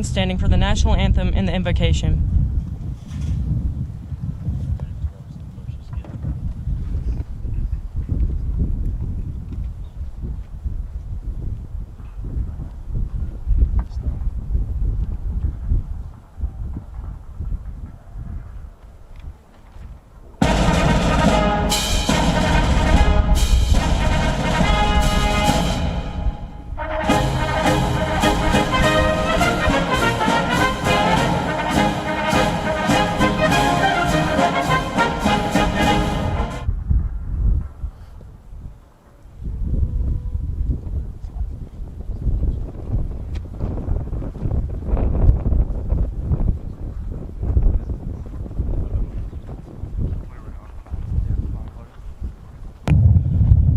remain standing for the national anthem and the invocation.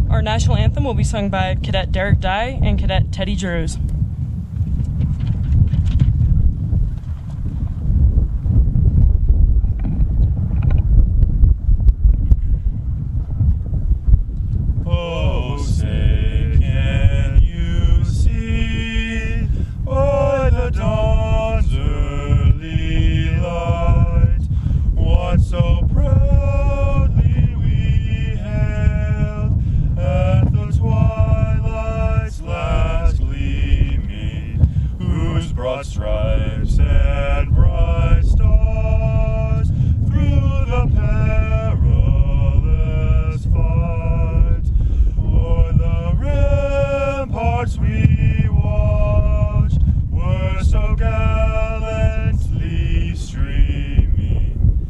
Our national anthem will be sung by Cadet Derek Dye and Cadet Teddy Drews. Oh, say, can you see by the dawn's early light what so proudly we hailed at the twilight's last gleaming, whose broad stripes and bright stars through the perilous fight o'er the ramparts we watched were so gallantly streaming,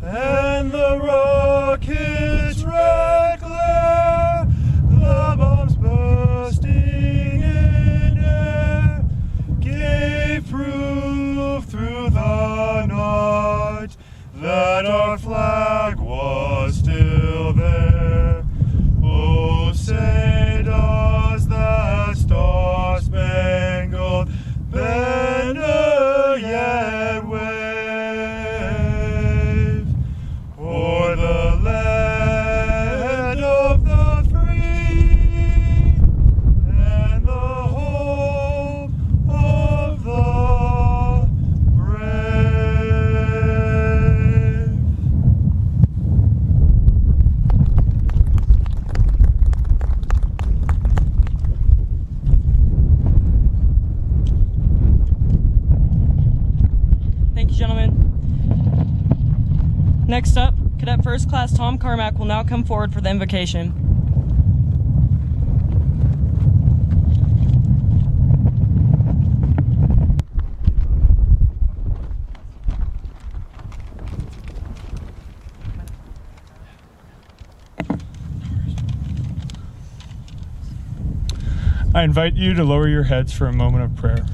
and the rocket's red glare, the bombs bursting in air, gave proof through the night that our flag was still there. Oh, say does that star-spangled banner yet wave o'er the land of the free and the hope of the brave? Thank you, gentlemen. Next up, Cadet First Class Tom Carmack will now come forward for the invocation. I invite you to lower your heads for a moment of prayer.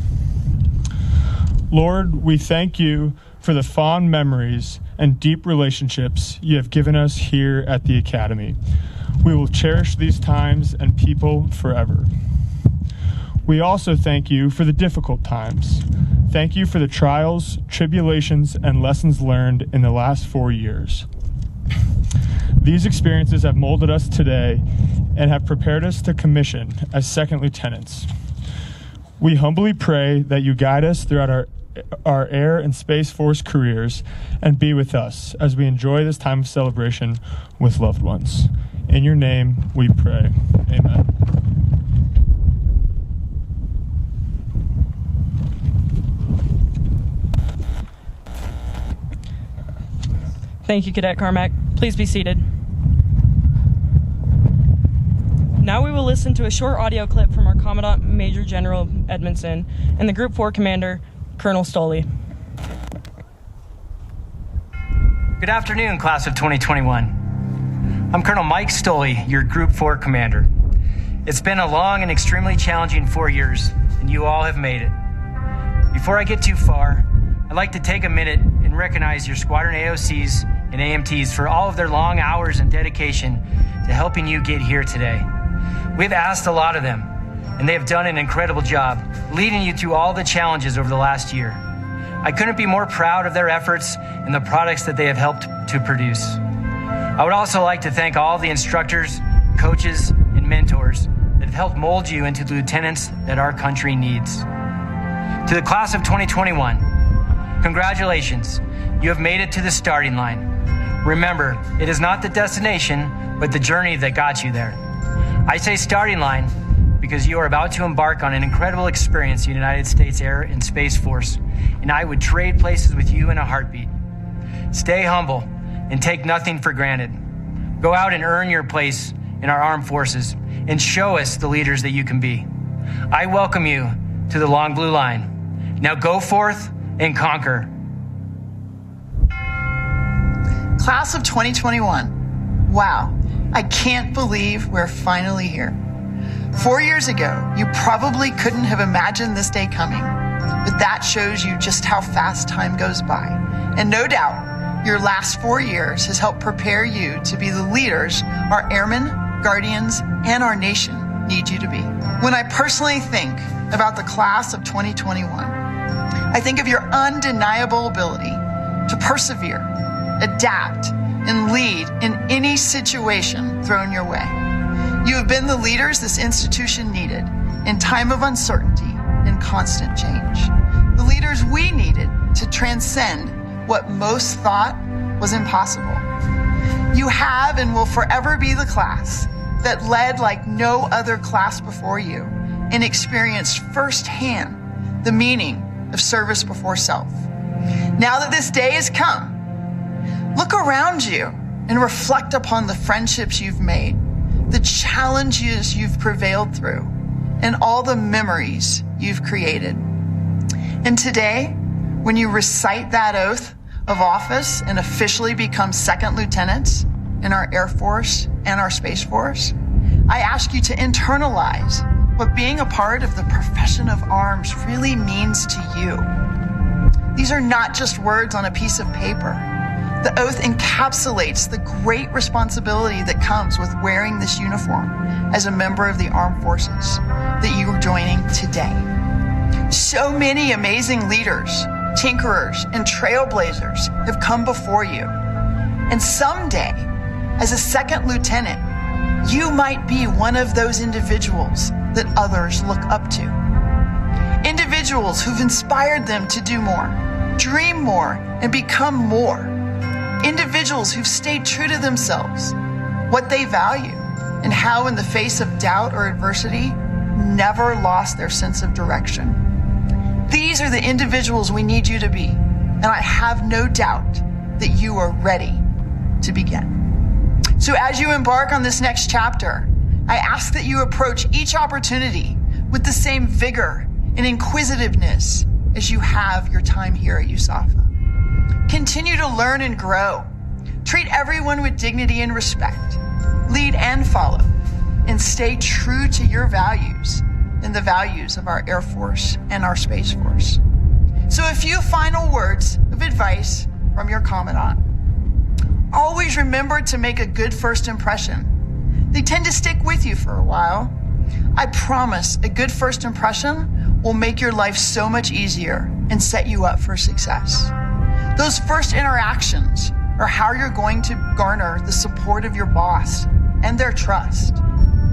Lord, we thank you for the fond memories and deep relationships you have given us here at the Academy. We will cherish these times and people forever. We also thank you for the difficult times. Thank you for the trials, tribulations, and lessons learned in the last 4 years. These experiences have molded us today and have prepared us to commission as second lieutenants. We humbly pray that you guide us throughout our Air and Space Force careers and be with us as we enjoy this time of celebration with loved ones. In your name we pray. Amen. Thank you, Cadet Carmack. Please be seated. Now we will listen to a short audio clip from our Commandant Major General Edmondson and the Group 4 Commander, Colonel Stoley. Good afternoon, class of 2021. I'm Colonel Mike Stoley, your Group 4 Commander. It's been a long and extremely challenging 4 years, and you all have made it. Before I get too far, I'd like to take a minute and recognize your squadron AOCs and AMTs for all of their long hours and dedication to helping you get here today. We've asked a lot of them, and they have done an incredible job leading you through all the challenges over the last year. I couldn't be more proud of their efforts and the products that they have helped to produce. I would also like to thank all the instructors, coaches, and mentors that have helped mold you into the lieutenants that our country needs. To the class of 2021, congratulations. You have made it to the starting line. Remember, it is not the destination, but the journey that got you there. I say starting line because you are about to embark on an incredible experience in the United States Air and Space Force, and I would trade places with you in a heartbeat. Stay humble and take nothing for granted. Go out and earn your place in our armed forces and show us the leaders that you can be. I welcome you to the Long Blue Line. Now go forth and conquer. Class of 2021. Wow, I can't believe we're finally here. 4 years ago, you probably couldn't have imagined this day coming, but that shows you just how fast time goes by. And no doubt, your last 4 years has helped prepare you to be the leaders our airmen, guardians, and our nation need you to be. When I personally think about the class of 2021, I think of your undeniable ability to persevere, adapt, and lead in any situation thrown your way. You have been the leaders this institution needed in time of uncertainty and constant change. The leaders we needed to transcend what most thought was impossible. You have and will forever be the class that led like no other class before you and experienced firsthand the meaning of service before self. Now that this day has come, look around you and reflect upon the friendships you've made, the challenges you've prevailed through, and all the memories you've created. And today, when you recite that oath of office and officially become second lieutenants in our Air Force and our Space Force, I ask you to internalize what being a part of the profession of arms really means to you. These are not just words on a piece of paper. The oath encapsulates the great responsibility that comes with wearing this uniform as a member of the armed forces that you are joining today. So many amazing leaders, tinkerers, and trailblazers have come before you. And someday, as a second lieutenant, you might be one of those individuals that others look up to. Individuals who've inspired them to do more, dream more, and become more. Individuals who've stayed true to themselves, what they value, and how in the face of doubt or adversity, never lost their sense of direction. These are the individuals we need you to be, and I have no doubt that you are ready to begin. So as you embark on this next chapter, I ask that you approach each opportunity with the same vigor and inquisitiveness as you have your time here at USAFA. Continue to learn and grow. Treat everyone with dignity and respect. Lead and follow, and stay true to your values and the values of our Air Force and our Space Force. So a few final words of advice from your Commandant. Always remember to make a good first impression. They tend to stick with you for a while. I promise a good first impression will make your life so much easier and set you up for success. Those first interactions are how you're going to garner the support of your boss and their trust,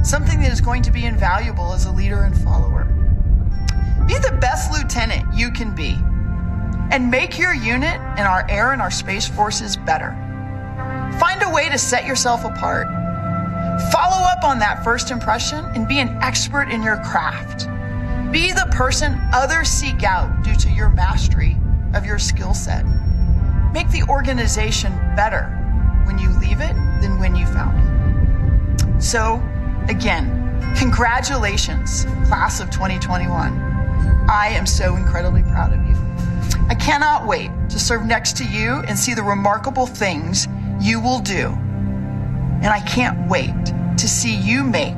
something that is going to be invaluable as a leader and follower. Be the best lieutenant you can be, and make your unit and our air and our space forces better. Find a way to set yourself apart. Follow up on that first impression and be an expert in your craft. Be the person others seek out due to your mastery of your skill set. Make the organization better when you leave it than when you found it. So, again, congratulations, class of 2021. I am so incredibly proud of you. I cannot wait to serve next to you and see the remarkable things you will do. And I can't wait to see you make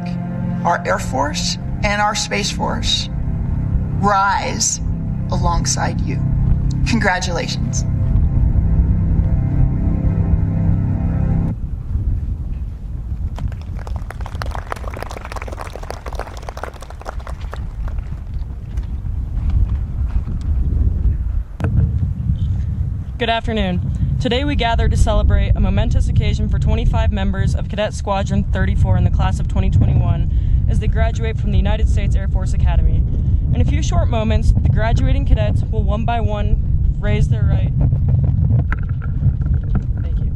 our Air Force and our Space Force rise alongside you. Congratulations. Good afternoon. Today we gather to celebrate a momentous occasion for 25 members of Cadet Squadron 34 in the class of 2021 as they graduate from the United States Air Force Academy. In a few short moments, the graduating cadets will one by one raise their right. Thank you.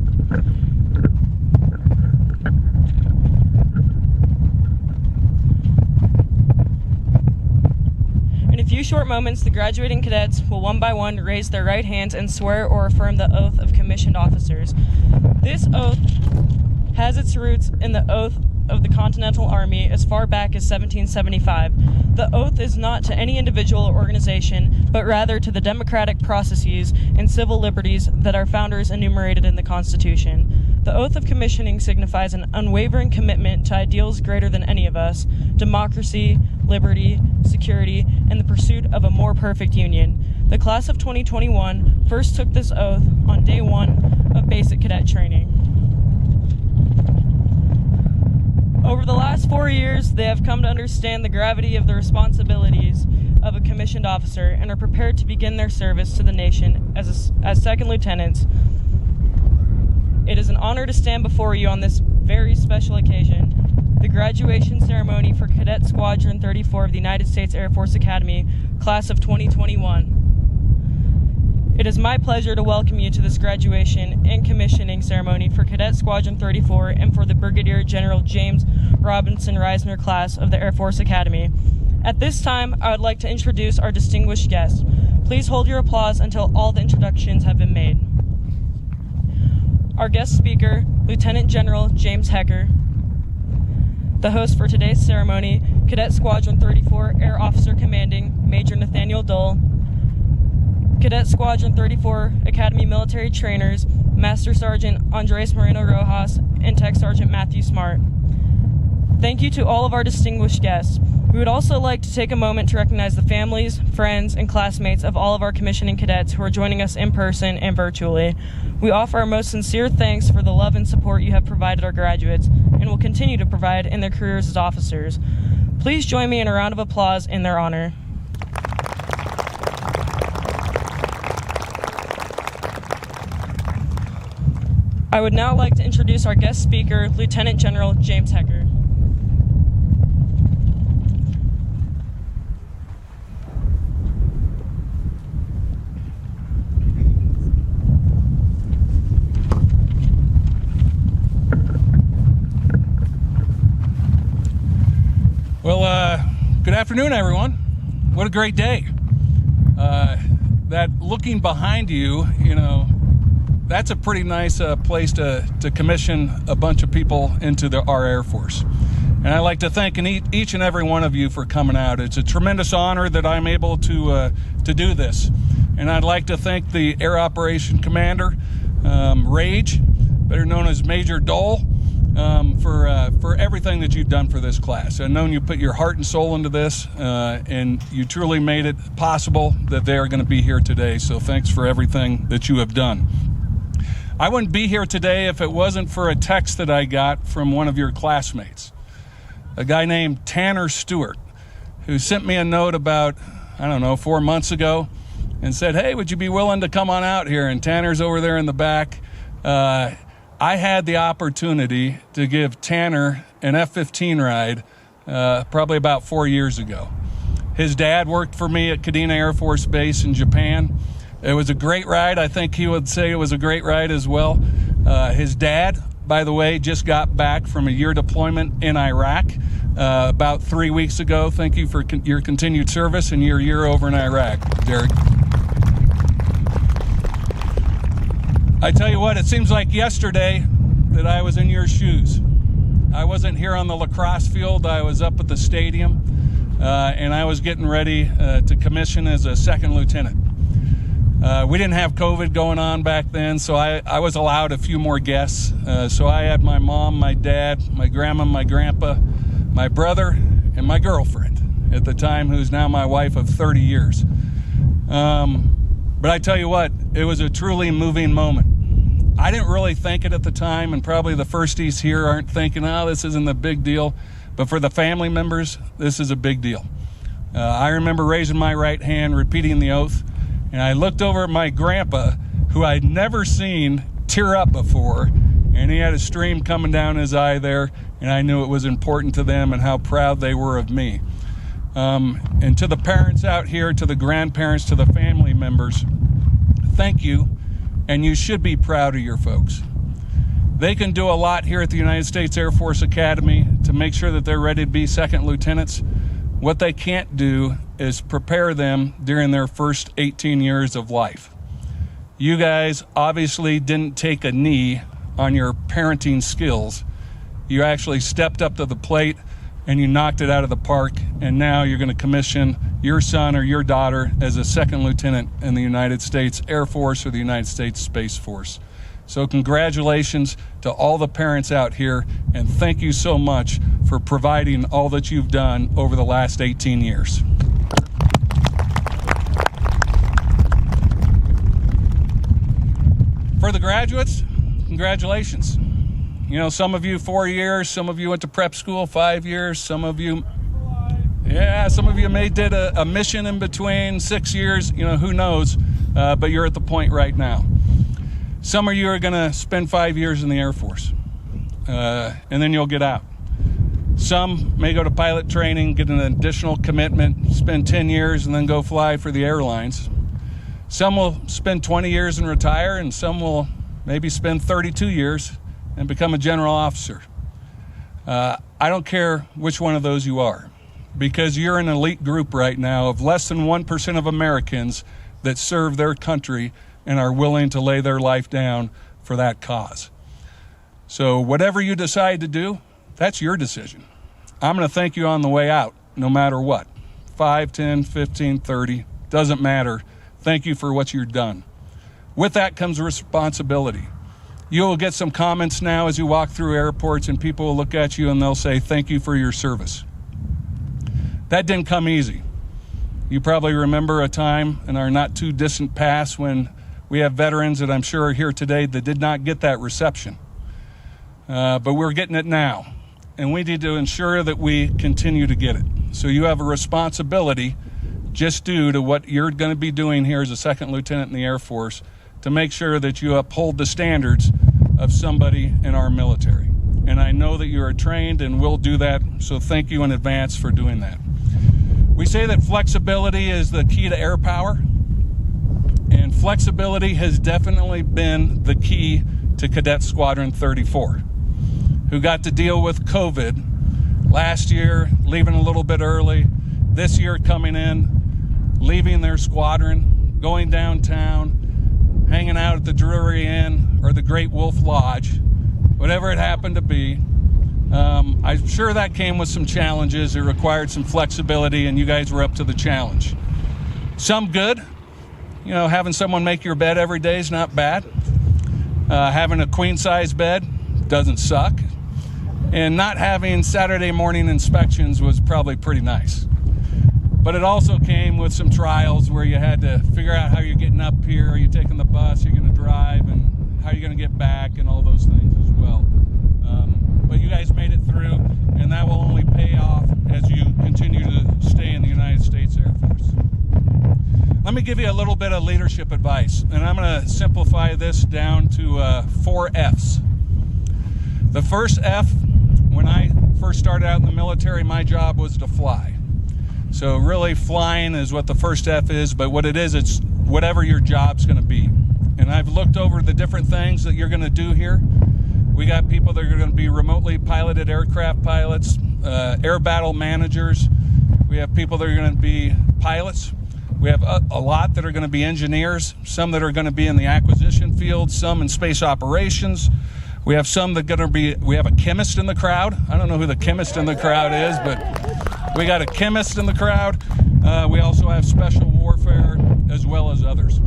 In a few short moments, the graduating cadets will one by one raise their right hands and swear or affirm the oath of commissioned officers. This oath has its roots in the oath of the Continental Army as far back as 1775. The oath is not to any individual or organization, but rather to the democratic processes and civil liberties that our founders enumerated in the Constitution. The oath of commissioning signifies an unwavering commitment to ideals greater than any of us: democracy, liberty, security, and the pursuit of a more perfect union. The class of 2021 first took this oath on day one of basic cadet training. Over the last 4 years, they have come to understand the gravity of the responsibilities of a commissioned officer and are prepared to begin their service to the nation as second lieutenants. It is an honor to stand before you on this very special occasion, the graduation ceremony for Cadet Squadron 34 of the United States Air Force Academy, class of 2021. It is my pleasure to welcome you to this graduation and commissioning ceremony for Cadet Squadron 34 and for the Brigadier General James Robinson Reisner class of the Air Force Academy. At this time, I would like to introduce our distinguished guests. Please hold your applause until all the introductions have been made. Our guest speaker, Lieutenant General James Hecker. The host for today's ceremony, Cadet Squadron 34 Air Officer Commanding Major Nathaniel Dole. Cadet Squadron 34 Academy Military Trainers, Master Sergeant Andres Moreno Rojas and Tech Sergeant Matthew Smart. Thank you to all of our distinguished guests. We would also like to take a moment to recognize the families, friends, and classmates of all of our commissioning cadets who are joining us in person and virtually. We offer our most sincere thanks for the love and support you have provided our graduates and will continue to provide in their careers as officers. Please join me in a round of applause in their honor. I would now like to introduce our guest speaker, Lieutenant General James Hecker. Well, good afternoon, everyone. What a great day. That looking behind you, that's a pretty nice place to commission a bunch of people into our Air Force. And I'd like to thank each and every one of you for coming out. It's a tremendous honor that I'm able to do this. And I'd like to thank the Air Operation Commander, Rage, better known as Major Dole, for everything that you've done for this class. I've known you put your heart and soul into this, and you truly made it possible that they are going to be here today. So thanks for everything that you have done. I wouldn't be here today if it wasn't for a text that I got from one of your classmates, a guy named Tanner Stewart, who sent me a note about, 4 months ago and said, hey, would you be willing to come on out here? And Tanner's over there in the back. I had the opportunity to give Tanner an F-15 ride probably about 4 years ago. His dad worked for me at Kadena Air Force Base in Japan. It was a great ride. I think he would say it was a great ride as well. His dad, by the way, just got back from a year deployment in Iraq about 3 weeks ago. Thank you for your continued service and your year over in Iraq, Derek. I tell you what, it seems like yesterday that I was in your shoes. I wasn't here on the lacrosse field. I was up at the stadium, and I was getting ready to commission as a second lieutenant. We didn't have COVID going on back then, so I was allowed a few more guests. So I had my mom, my dad, my grandma, my grandpa, my brother, and my girlfriend at the time, who's now my wife of 30 years. But I tell you what, it was a truly moving moment. I didn't really think it at the time, and probably the firsties here aren't thinking, oh, this isn't a big deal. But for the family members, this is a big deal. I remember raising my right hand, repeating the oath, and I looked over at my grandpa, who I'd never seen tear up before, and he had a stream coming down his eye there, and I knew it was important to them and how proud they were of me. And to the parents out here, to the grandparents, to the family members, thank you, and you should be proud of your folks. They can do a lot here at the United States Air Force Academy to make sure that they're ready to be second lieutenants. What they can't do is prepare them during their first 18 years of life. You guys obviously didn't take a knee on your parenting skills. You actually stepped up to the plate and you knocked it out of the park, and now you're going to commission your son or your daughter as a second lieutenant in the United States Air Force or the United States Space Force. So congratulations to all the parents out here, and thank you so much for providing all that you've done over the last 18 years. For the graduates, congratulations. You know, some of you 4 years, some of you went to prep school 5 years, some of you may did a mission in between 6 years, you know, who knows, but you're at the point right now. Some of you are going to spend 5 years in the Air Force, and then you'll get out. Some may go to pilot training, get an additional commitment, spend 10 years, and then go fly for the airlines. Some will spend 20 years and retire, and some will maybe spend 32 years and become a general officer. I don't care which one of those you are, because you're an elite group right now of less than 1% of Americans that serve their country and are willing to lay their life down for that cause. So whatever you decide to do, that's your decision. I'm going to thank you on the way out, no matter what. 5, 10, 15, 30, doesn't matter. Thank you for what you've done. With that comes responsibility. You'll get some comments now as you walk through airports, and people will look at you and they'll say, thank you for your service. That didn't come easy. You probably remember a time in our not too distant past when we have veterans that I'm sure are here today that did not get that reception. But we're getting it now, and we need to ensure that we continue to get it. So you have a responsibility, just due to what you're going to be doing here as a second lieutenant in the Air Force, to make sure that you uphold the standards of somebody in our military. And I know that you are trained and will do that, so thank you in advance for doing that. We say that flexibility is the key to air power, and flexibility has definitely been the key to Cadet Squadron 34, who got to deal with COVID last year, leaving a little bit early, this year coming in, leaving their squadron, going downtown, hanging out at the Drury Inn or the Great Wolf Lodge, whatever it happened to be. I'm sure that came with some challenges. It required some flexibility, and you guys were up to the challenge. Some good. You know, having someone make your bed every day is not bad. Having a queen-size bed doesn't suck. And not having Saturday morning inspections was probably pretty nice. But it also came with some trials where you had to figure out how you're getting up here. Are you taking the bus? Are you going to drive? And how are you going to get back? And all those things as well. But you guys made it through, and that will only pay off as you continue to stay in the United States Air Force. Let me give you a little bit of leadership advice, and I'm going to simplify this down to 4 F's. The first F, when I first started out in the military, my job was to fly. So really flying is what the first F is, but what it is, it's whatever your job's going to be. And I've looked over the different things that you're going to do here. We got people that are going to be remotely piloted aircraft pilots, air battle managers. We have people that are going to be pilots. We have a lot that are going to be engineers, some that are going to be in the acquisition field, some in space operations. We have some that are going to be, we have a chemist in the crowd. I don't know who the chemist in the crowd is, but we got a chemist in the crowd. We also have special warfare as well as others.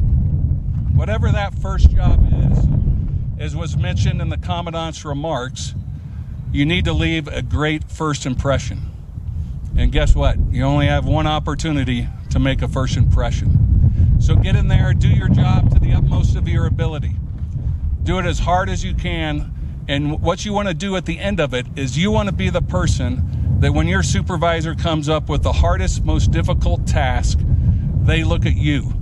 Whatever that first job is, as was mentioned in the Commandant's remarks, you need to leave a great first impression. And guess what? You only have one opportunity to make a first impression. So get in there, do your job to the utmost of your ability. Do it as hard as you can, and what you want to do at the end of it is you want to be the person that when your supervisor comes up with the hardest, most difficult task, they look at you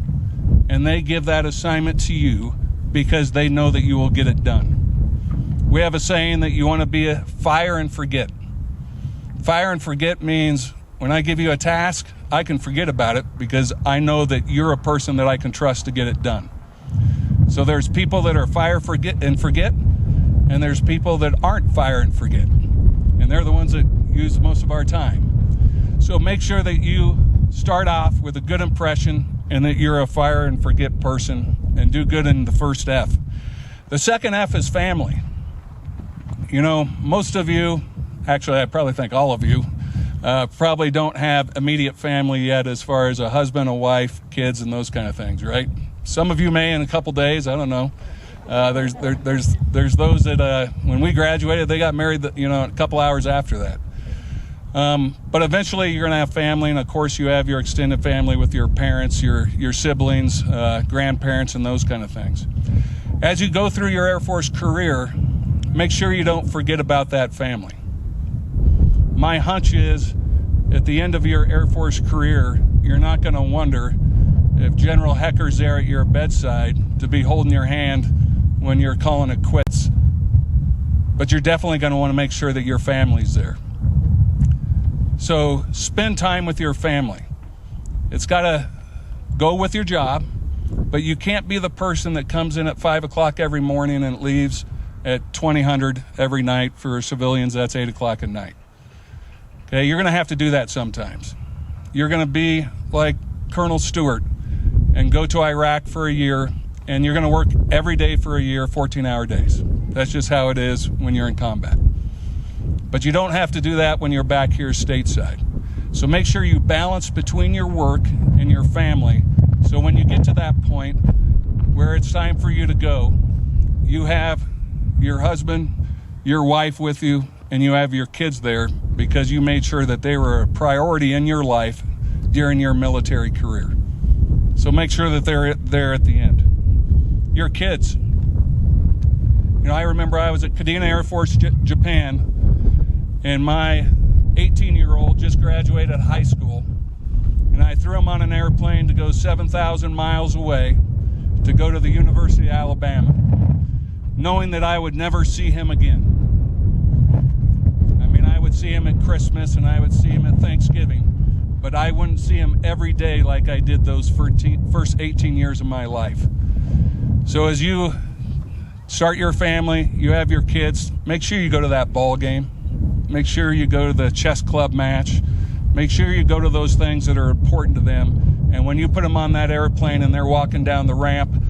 and they give that assignment to you because they know that you will get it done. We have a saying that you want to be a fire and forget. Fire and forget means when I give you a task, I can forget about it because I know that you're a person that I can trust to get it done. So there's people that are fire and forget, and there's people that aren't fire and forget. And they're the ones that use most of our time. So make sure that you start off with a good impression and that you're a fire and forget person, and do good in the first F. The second F is family. You know, most of you, actually I probably think all of you, probably don't have immediate family yet as far as a husband, a wife, kids, and those kind of things, right? Some of you may in a couple days, I don't know. There's those that when we graduated, they got married, a couple hours after that. But eventually you're going to have family, and of course you have your extended family with your parents, your siblings, grandparents, and those kind of things. As you go through your Air Force career, make sure you don't forget about that family. My hunch is, at the end of your Air Force career, you're not going to wonder if General Hecker's there at your bedside to be holding your hand when you're calling it quits. But you're definitely going to want to make sure that your family's there. So spend time with your family. It's got to go with your job, but you can't be the person that comes in at 5 o'clock every morning and leaves at 2000 every night. For civilians, that's 8 o'clock at night. Okay, you're going to have to do that sometimes. You're going to be like Colonel Stewart and go to Iraq for a year, and you're going to work every day for a year, 14-hour days. That's just how it is when you're in combat. But you don't have to do that when you're back here stateside. So make sure you balance between your work and your family, so when you get to that point where it's time for you to go, you have your husband, your wife with you, and you have your kids there because you made sure that they were a priority in your life during your military career. So make sure that they're there at the end. Your kids. You know, I remember I was at Kadena Air Force, Japan, and my 18-year-old just graduated high school, and I threw him on an airplane to go 7,000 miles away to go to the University of Alabama, knowing that I would never see him again. I mean, I would see him at Christmas and I would see him at Thanksgiving, but I wouldn't see him every day like I did those first 18 years of my life. So as you start your family, you have your kids, make sure you go to that ball game. Make sure you go to the chess club match. Make sure you go to those things that are important to them. And when you put them on that airplane and they're walking down the ramp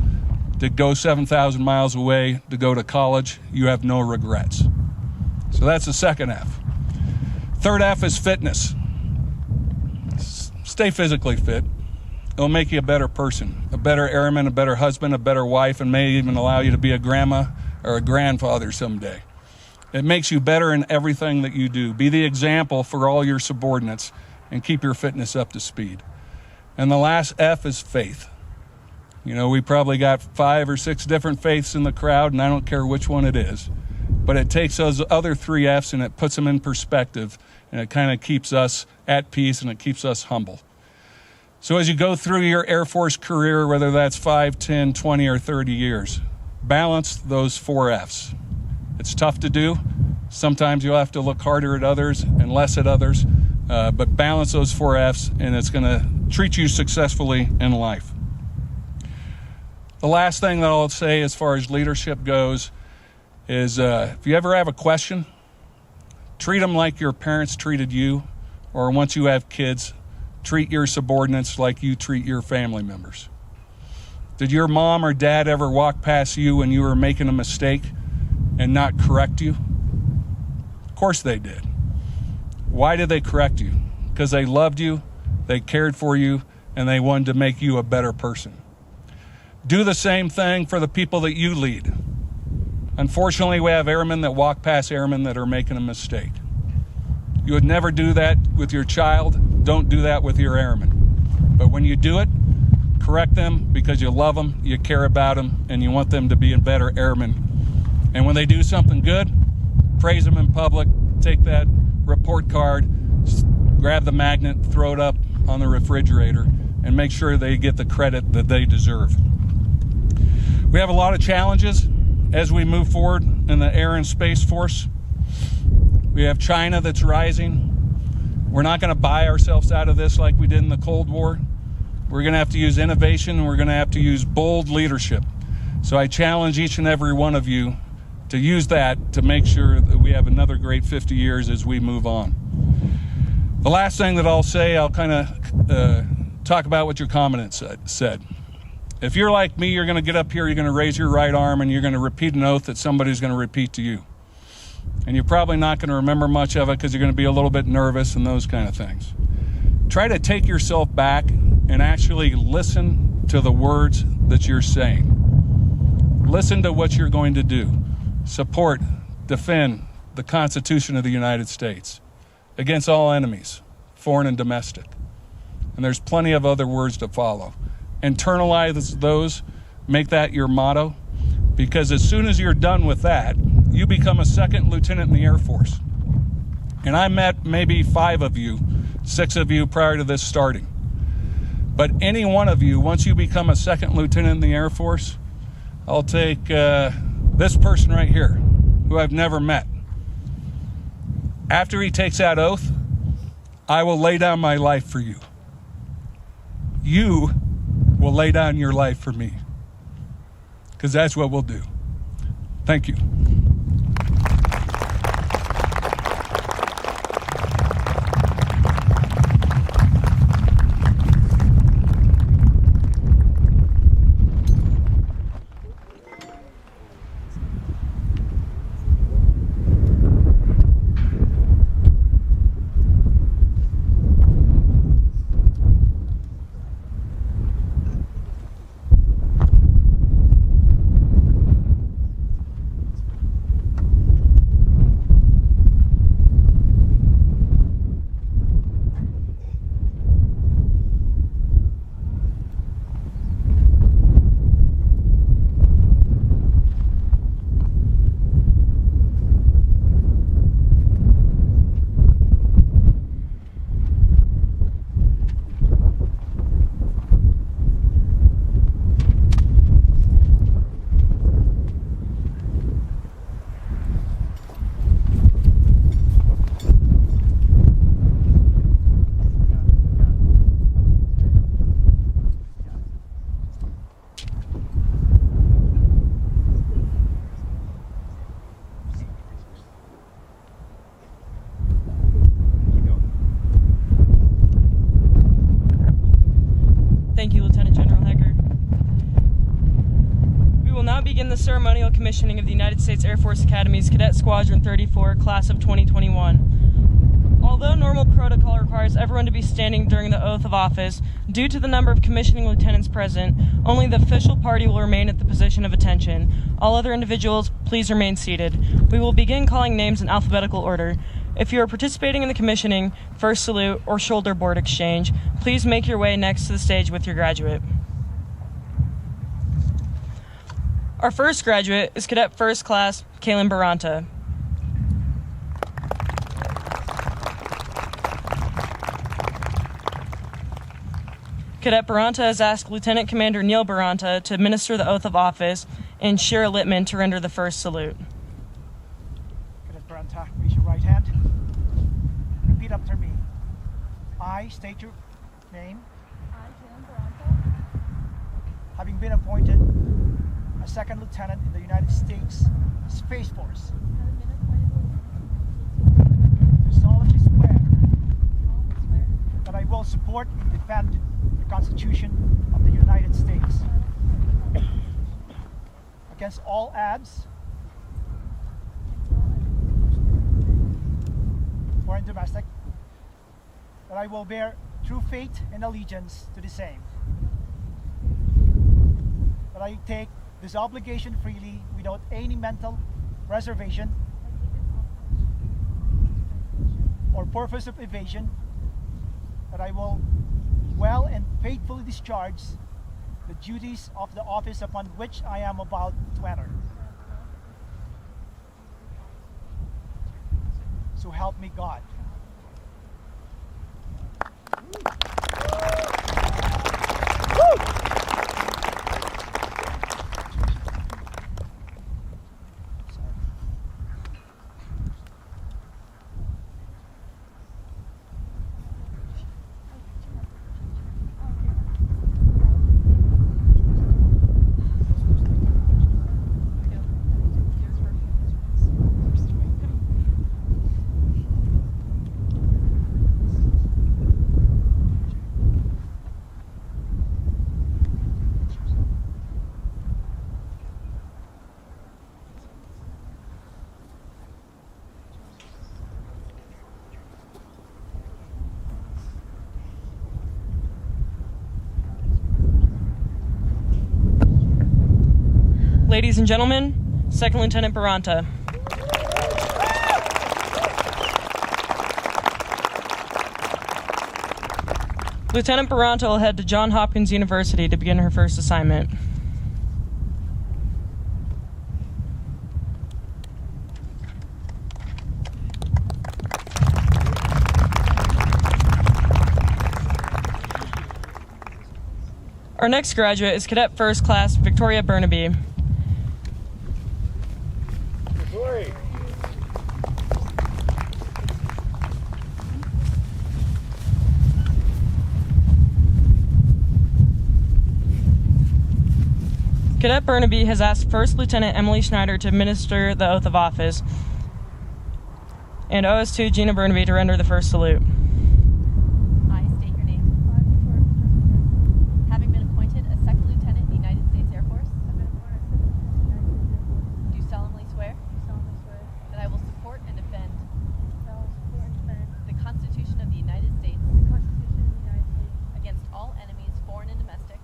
to go 7,000 miles away to go to college, you have no regrets. So that's the second F. Third F is fitness. Stay physically fit. It'll make you a better person, a better airman, a better husband, a better wife, and may even allow you to be a grandma or a grandfather someday. It makes you better in everything that you do. Be the example for all your subordinates and keep your fitness up to speed. And the last F is faith. You know, we probably got 5 or 6 different faiths in the crowd, and I don't care which one it is. But it takes those other 3 Fs and it puts them in perspective, and it kind of keeps us at peace and it keeps us humble. So as you go through your Air Force career, whether that's 5, 10, 20, or 30 years, balance those 4 Fs. It's tough to do. Sometimes you'll have to look harder at others and less at others, but balance those 4 Fs and it's going to treat you successfully in life. The last thing that I'll say as far as leadership goes is if you ever have a question, treat them like your parents treated you, or once you have kids, treat your subordinates like you treat your family members. Did your mom or dad ever walk past you when you were making a mistake and not correct you? Of course they did. Why did they correct you? Because they loved you, they cared for you, and they wanted to make you a better person. Do the same thing for the people that you lead. Unfortunately, we have airmen that walk past airmen that are making a mistake. You would never do that with your child. Don't do that with your airmen. But when you do it, correct them because you love them, you care about them, and you want them to be a better airman. And when they do something good, praise them in public, take that report card, grab the magnet, throw it up on the refrigerator, and make sure they get the credit that they deserve. We have a lot of challenges as we move forward in the Air and Space Force. We have China that's rising. We're not going to buy ourselves out of this like we did in the Cold War. We're going to have to use innovation, and we're going to have to use bold leadership. So I challenge each and every one of you to use that to make sure that we have another great 50 years as we move on. The last thing that I'll say, I'll kind of talk about what your comment said. If you're like me, you're going to get up here, you're going to raise your right arm, and you're going to repeat an oath that somebody's going to repeat to you. And you're probably not going to remember much of it because you're going to be a little bit nervous and those kind of things. Try to take yourself back and actually listen to the words that you're saying. Listen to what you're going to do. Support, defend the Constitution of the United States against all enemies, foreign and domestic. And there's plenty of other words to follow. Internalize those, make that your motto, because as soon as you're done with that, you become a second lieutenant in the Air Force. And I met maybe 5 of you, 6 of you prior to this starting. But any one of you, once you become a second lieutenant in the Air Force, I'll take this person right here, who I've never met. After he takes that oath, I will lay down my life for you. You will lay down your life for me, because that's what we'll do. Thank you. Thank you, Lieutenant General Hecker. We will now begin the ceremonial commissioning of the United States Air Force Academy's Cadet Squadron 34, Class of 2021. Although normal protocol requires everyone to be standing during the oath of office, due to the number of commissioning lieutenants present, only the official party will remain at the position of attention. All other individuals, please remain seated. We will begin calling names in alphabetical order. If you are participating in the commissioning, first salute, or shoulder board exchange, please make your way next to the stage with your graduate. Our first graduate is Cadet First Class Kaylin Baranta. Cadet Baranta has asked Lieutenant Commander Neil Baranta to administer the oath of office and Shira Littman to render the first salute. Cadet Baranta, raise your right hand. Repeat after me. I state your name. I, Kaylin Baranta, Having been appointed a second lieutenant in the United States Space Force, having been appointed do solemnly swear swear that I will support and defend the Constitution of the United States against all odds, foreign and domestic, that I will bear true faith and allegiance to the same, that I take this obligation freely without any mental reservation or purpose of evasion, that I will well and faithfully discharge the duties of the office upon which I am about to enter. So help me God. Ladies and gentlemen, Second Lieutenant Baranta. Lieutenant Baranta will head to Johns Hopkins University to begin her first assignment. Our next graduate is Cadet First Class Victoria Burnaby. Cadet Burnaby has asked First Lieutenant Emily Schneider to administer the oath of office, and OS2 Gina Burnaby to render the first salute. I state your name. I, Victoria Burnaby. Having been appointed a second lieutenant in the United States Air Force, do solemnly swear that I will support and defend the Constitution of the United States against all enemies, foreign and domestic,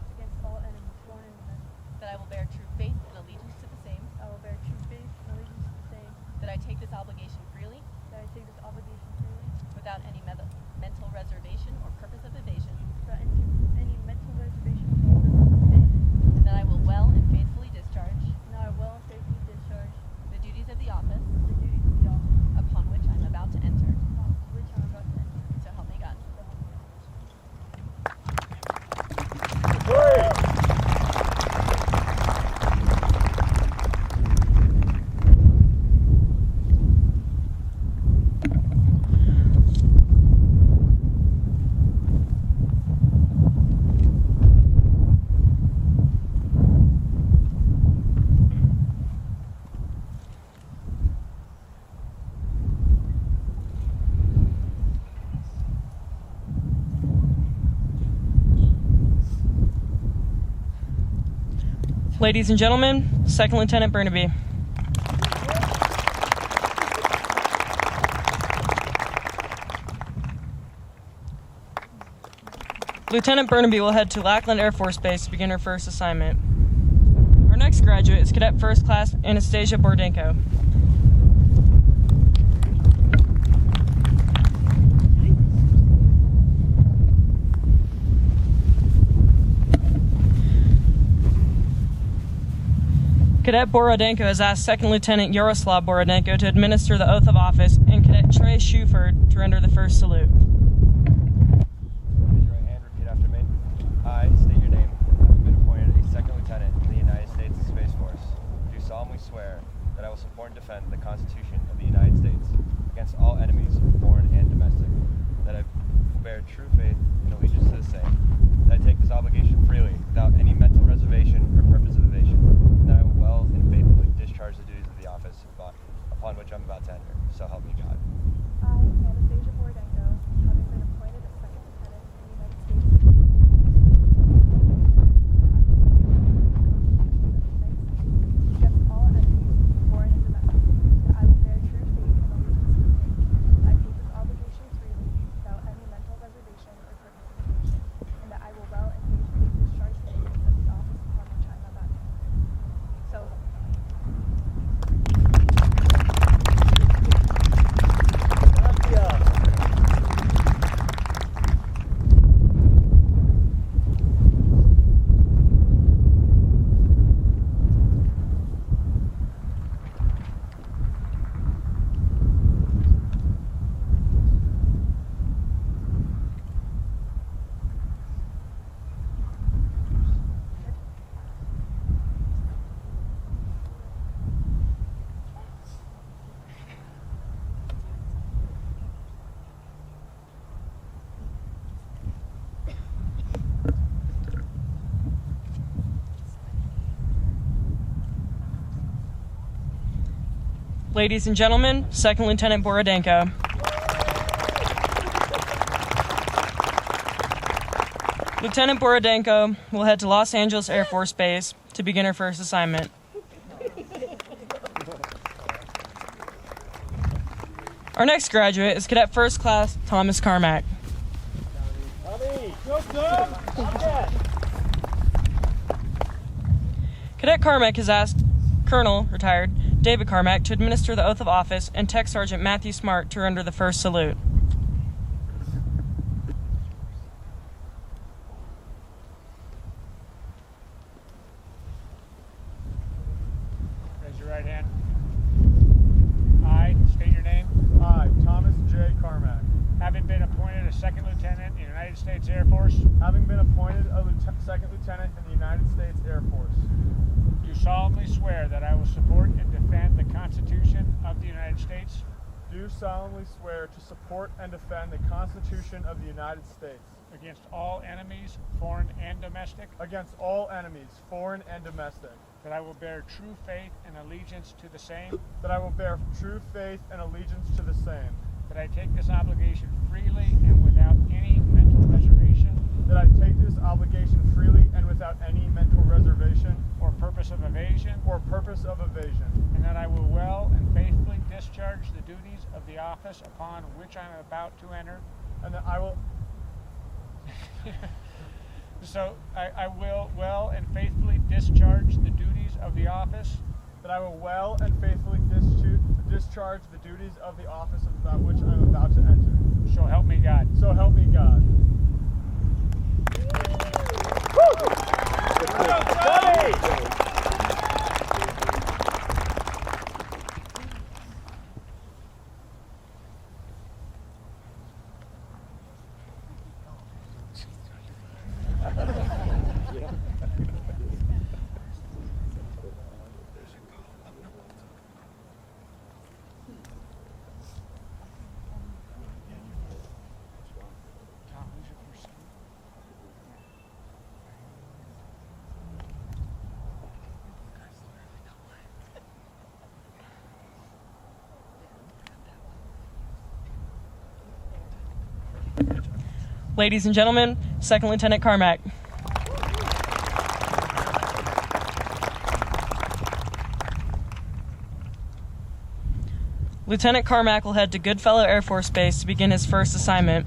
that I will bear true faith and allegiance to the same, that I take this obligation freely, without any mental reservation or purpose of evasion, and that I will well and faithfully discharge the duties of the office upon which I am about to enter. So help me God. Ladies and gentlemen, Second Lieutenant Burnaby. Lieutenant Burnaby will head to Lackland Air Force Base to begin her first assignment. Our next graduate is Cadet First Class Anastasia Bordenko. Cadet Borodenko has asked Second Lieutenant Yaroslav Borodenko to administer the oath of office and Cadet Trey Shuford to render the first salute. Raise your right hand, repeat after me. I state your name. I've been appointed a second lieutenant in the United States Space Force. Do solemnly swear that I will support and defend the Constitution of the United States against all enemies, foreign and domestic, that I will bear true faith and allegiance to the same, that I take this obligation freely without any mental reservation or purpose of evasion, and that I will well and faithfully discharge the duties of the office upon which I'm about to enter. So help me God. I, Anastasia Borodenko, having been appointed a second lieutenant in the United States against all enemies, foreign and domestic, that I will bear true faith and allegiance to the same, that I take this obligation freely without any mental reservation or purpose of evasion, and that I will well and faithfully discharge the duties of the office upon which I am about to enter. So Ladies and gentlemen, Second Lieutenant Borodenko. Lieutenant Borodenko will head to Los Angeles Air Force Base to begin her first assignment. Our next graduate is Cadet First Class Thomas Carmack. Cadet Carmack has asked Colonel, retired, David Carmack to administer the oath of office, and Tech Sergeant Matthew Smart to render the first salute. Raise your right hand. I state your name. I, Thomas J. Carmack, Having been appointed a second lieutenant in the United States Air Force, having been appointed a second lieutenant in the United States Air Force, do solemnly swear that I will support and defend the Constitution of the United States do solemnly swear to support and defend the Constitution of the United States against all enemies, foreign and domestic, against all enemies, foreign and domestic, that I will bear true faith and allegiance to the same, that I will bear true faith and allegiance to the same, that I take this obligation freely and without any mental reservation that I take this obligation freely and without any mental reservation or purpose of evasion, or purpose of evasion, and that I will well and faithfully discharge the duties of the office upon which I am about to enter. and that I will So I will well and faithfully discharge the duties of the office well and faithfully discharge the duties of the office about which I am about to enter. So help me God. So help me God. Ladies and gentlemen, Second Lieutenant Carmack. Lieutenant Carmack will head to Goodfellow Air Force Base to begin his first assignment.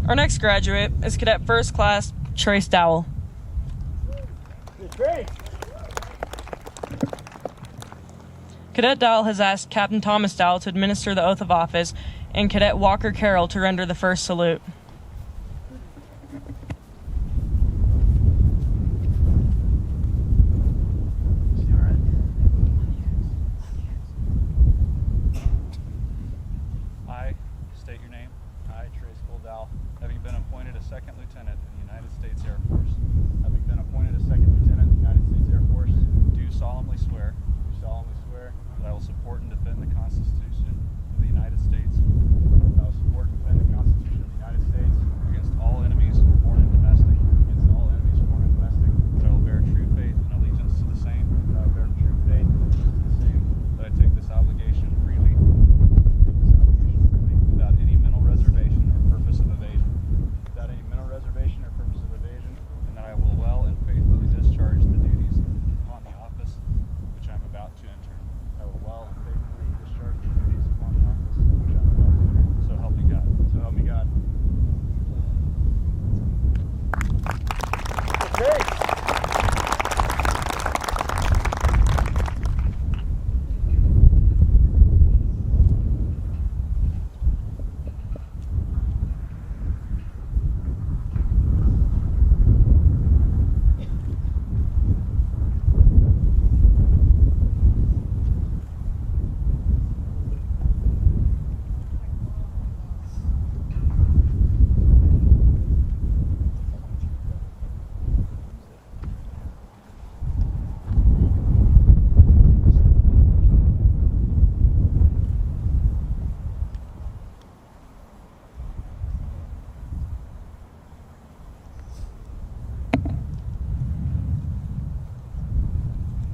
Our next graduate is Cadet First Class Trace Dowell. Great. Cadet Dowell has asked Captain Thomas Dowell to administer the oath of office and Cadet Walker Carroll to render the first salute. I state your name. I, Trace Dowell, having been appointed a second lieutenant in the United States Air Force, Having been appointed a second lieutenant in the United States Air Force, do solemnly swear that I will support and defend the Constitution of the United States that I will support and defend the Constitution of the United States against all enemies, foreign and domestic, against all enemies, foreign and domestic, that I will bear true faith and allegiance to the same, that I will bear true faith and allegiance to the same, that I take this obligation freely without any mental reservation or purpose of evasion, without any mental reservation or purpose of evasion, and that I will well and faithfully discharge the duties upon the office which I am about to enter. I will well and faithfully discharge the duties upon the office which I am about to enter. So help me God. So help me God.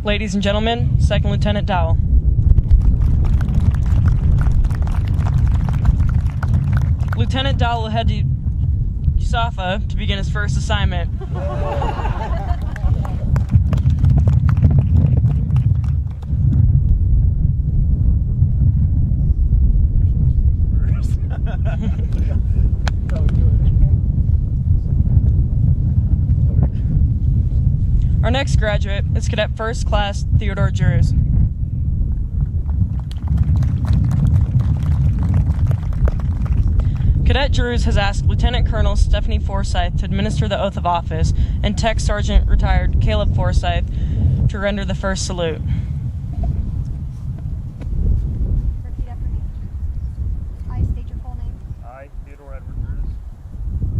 Ladies and gentlemen, Second Lieutenant Dowell. Lieutenant Dowell will head to USAFA to begin his first assignment. next graduate is Cadet First Class Theodore Drews. Cadet Drews has asked Lieutenant Colonel Stephanie Forsyth to administer the oath of office and Tech Sergeant retired Caleb Forsyth to render the first salute. Repeat after me. I state your full name. I, Theodore Edward Drews,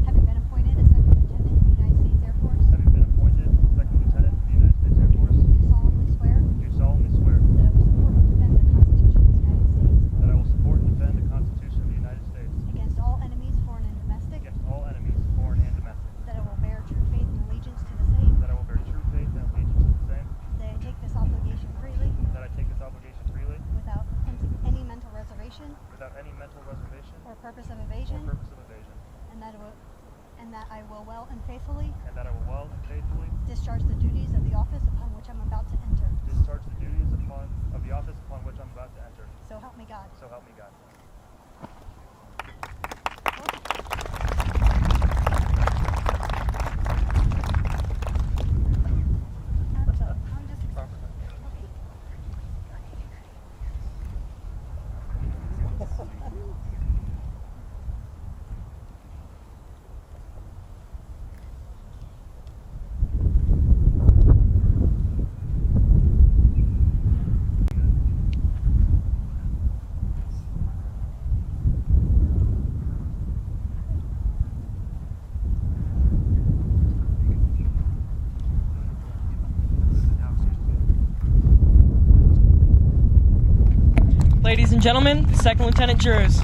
Having been appointed a second lieutenant in the United States Air Force, having been appointed second lieutenant in the United States Air Force, do solemnly swear do solemnly swear that I will support and defend the Constitution of the United that I will support and defend the Constitution of the United States States against all enemies, foreign and domestic, against all enemies, foreign and domestic, that I will bear true faith and allegiance to the same, that I will bear true faith and allegiance to the same, that I take this obligation freely that I take this obligation freely without any mental reservation without any mental reservation or purpose of or evasion, purpose of evasion, and that I will well and faithfully and that I will well and faithfully discharge the duties of the office upon which I'm about to enter. discharge the duties of the office upon which I'm about to enter. So help me God. So help me God. Ladies and gentlemen, Second Lieutenant Drews.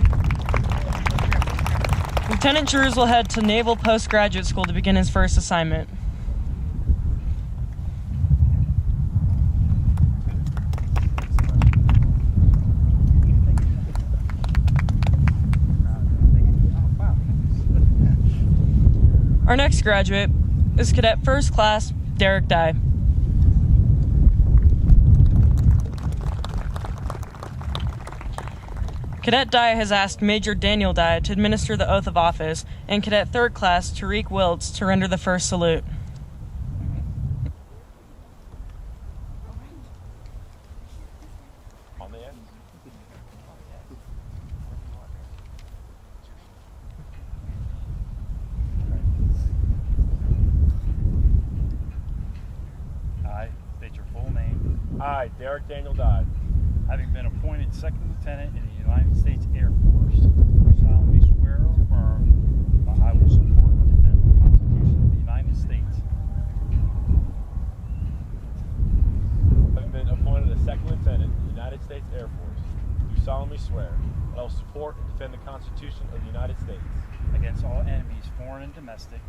Lieutenant Drews will head to Naval Postgraduate School to begin his first assignment. Our next graduate is Cadet First Class Derek Dye. Cadet Dye has asked Major Daniel Dye to administer the oath of office and Cadet Third Class Tariq Wiltz to render the first salute. On the end. I state your full name. I, Derek Daniel Dye, Having been appointed second lieutenant in the United States Air Force, do solemnly swear or affirm that I will support and defend the Constitution of the United States having been appointed a second lieutenant in the United States Air Force, do solemnly swear that I will support and defend the Constitution of the United States against all enemies, foreign and domestic,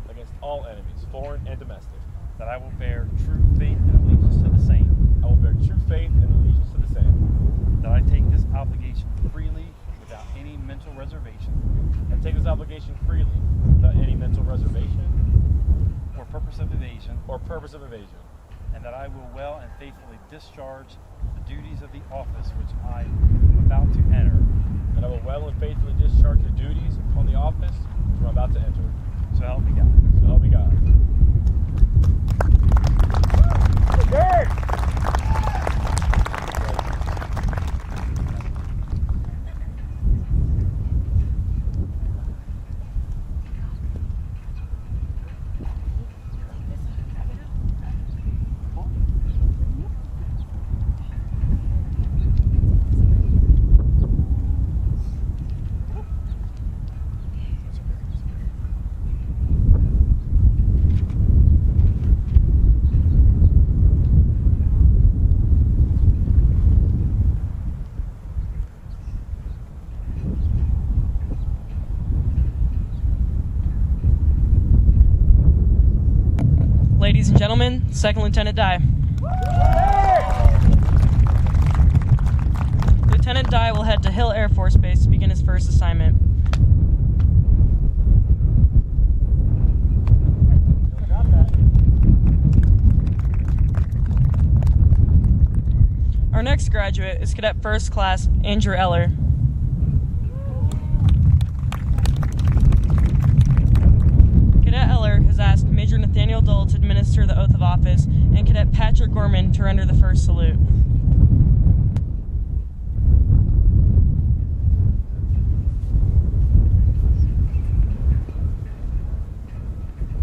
against all enemies, foreign and domestic, that I will bear true faith and allegiance to the same, I will bear true faith and allegiance to the same, that I take this obligation freely without any mental reservation and take this obligation freely without any mental reservation or purpose of evasion, and that I will well and faithfully discharge the duties of the office which I am about to enter. I will well and faithfully discharge the duties upon the office which I'm about to enter. So help me God. So help me God. Ladies and gentlemen, Second Lieutenant Dye. Lieutenant Dye will head to Hill Air Force Base to begin his first assignment. Our next graduate is Cadet First Class Andrew Eller. Cadet Eller has asked Major Nathaniel Dole to administer the oath of office Cadet Patrick Gorman to render the first salute.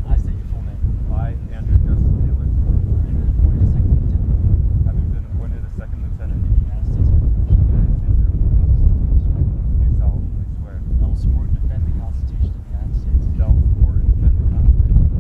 I state your full name. I, Andrew Justin Taylor, Having been appointed a second lieutenant having been appointed a second lieutenant in the United States Air Force, United States Air Force, do solemnly swear I will support and defend the Constitution of the United States that I will support and defend the Constitution of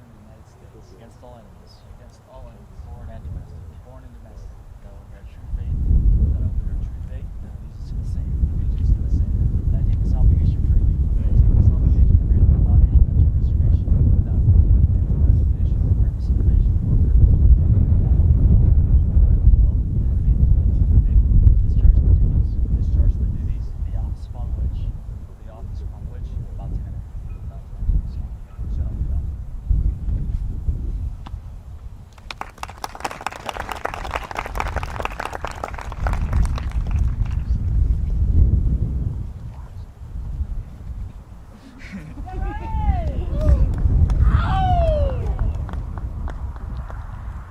the United States against all enemies, against all enemies, foreign and domestic, that I will bear true faith and allegiance to the same, and I take this obligation without any mental reservation or purpose of evasion, or purpose of evasion, that I will well and that I will and faithfully discharge the duties discharge the duties of the office upon which of the office upon which I am about to enter. so help me God. So help me God. Ladies and gentlemen, Second Lieutenant Eller. Lieutenant Eller will head to Purdue University to begin his first assignment. Our next graduate is Cadet First Class Ryan Flynn. Cadet Flynn has asked Major Nathaniel Dole to administer the oath of office and Tech Sergeant Matthew Smart to render the first salute. I state your full name. I, Ryan Flynn, have been appointed a second lieutenant, having been appointed a second lieutenant in the United States Space Force. Do solemnly swear.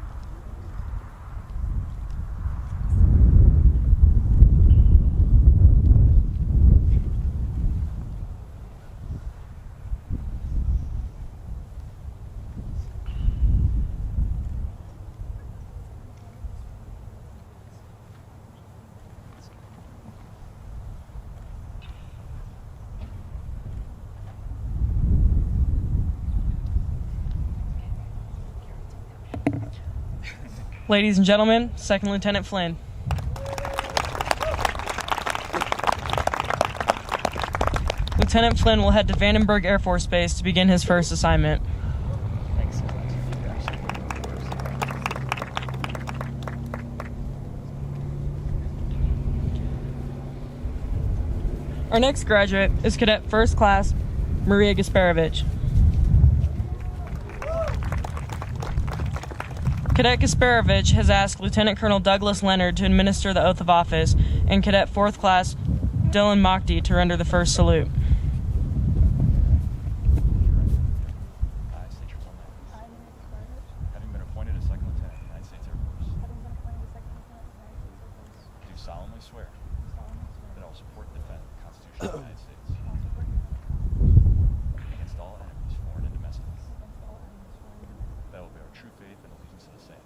That I will support and defend. the Constitution of the United States. Against all enemies. Foreign and domestic. That I will bear true faith. And allegiance to the same. That I take this obligation freely. Without any mental reservation. Or purpose of evasion. That I will well and faithfully discharge the duties of the office upon which I'm about to enter. So help me God. Ladies and gentlemen, Second Lieutenant Flynn. Lieutenant Flynn will head to Vandenberg Air Force Base to begin his first assignment. Thanks so much. You actually Our next graduate is Cadet First Class Maria Gasparovich. Cadet Gasparovich has asked Lieutenant Colonel Douglas Leonard to administer the oath of office and Cadet Fourth Class Dylan Mockty to render the first salute. I state your full name. Having been appointed a second lieutenant in the United States Air Force, do solemnly swear that I will support and defend the Constitution of the United States against all enemies, foreign and domestic. That I will bear true faith and allegiance to the same.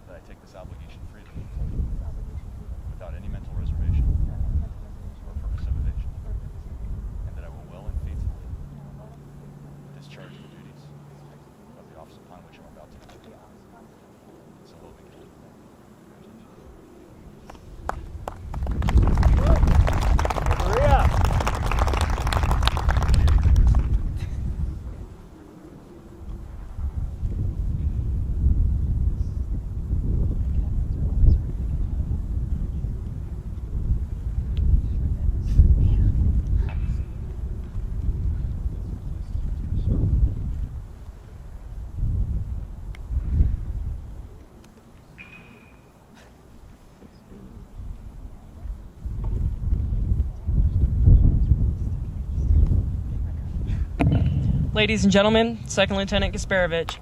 That I take this obligation freely, without without any mental reservation or purpose of evasion, and that I will well and faithfully discharge the duties of the office upon which I'm about to enter. So help me God. Ladies and gentlemen, Second Lieutenant Gasparovich.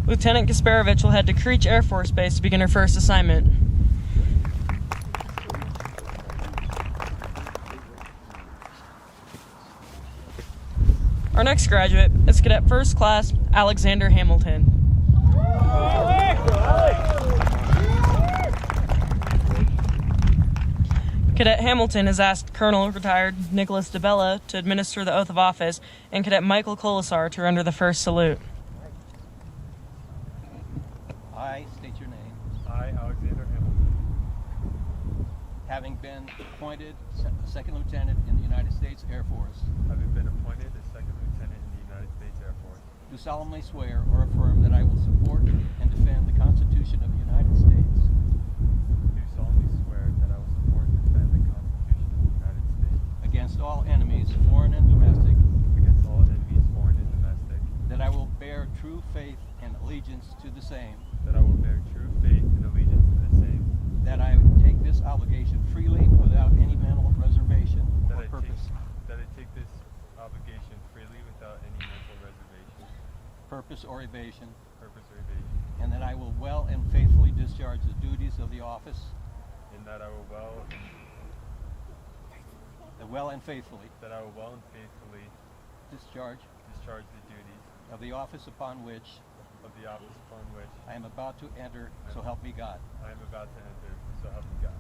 Lieutenant Gasparovich will head to Creech Air Force Base to begin her first assignment. Our next graduate is Cadet First Class Alexander Hamilton. Cadet Hamilton has asked Colonel retired Nicholas DeBella to administer the oath of office and Cadet Michael Colasar to render the first salute. I state your name. I, Alexander Hamilton, Having been appointed Second Lieutenant in the United States Air Force, having been appointed as Second Lieutenant in the United States Air Force, do solemnly swear or affirm that I will support and defend the Constitution of the United States do solemnly swear that I will support and defend the Constitution of the United States against all enemies, foreign and domestic, against all enemies, foreign and domestic, that I will bear true faith and allegiance to the same, that I will bear true faith and allegiance to the same, that I take this obligation freely without any mental reservation or purpose, that I take this obligation freely without any mental reservation, purpose or evasion, and that I will well and faithfully discharge the duties of the office, that I will well and faithfully discharge the duties of the office upon which I am about to enter, so help me God. I am about to enter, so help me God.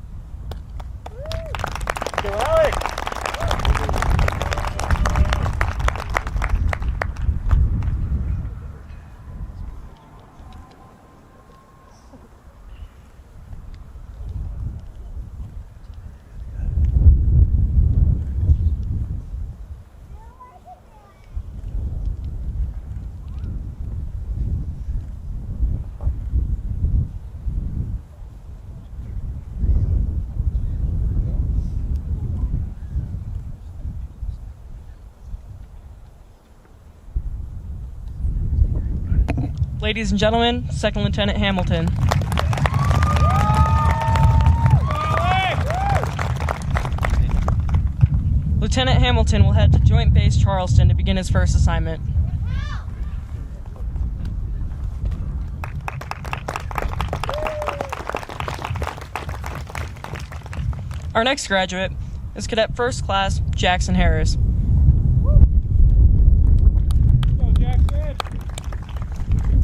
Ladies and gentlemen, Second Lieutenant Hamilton. Lieutenant Hamilton will head to Joint Base Charleston to begin his first assignment. Our next graduate is Cadet First Class Jackson Harris.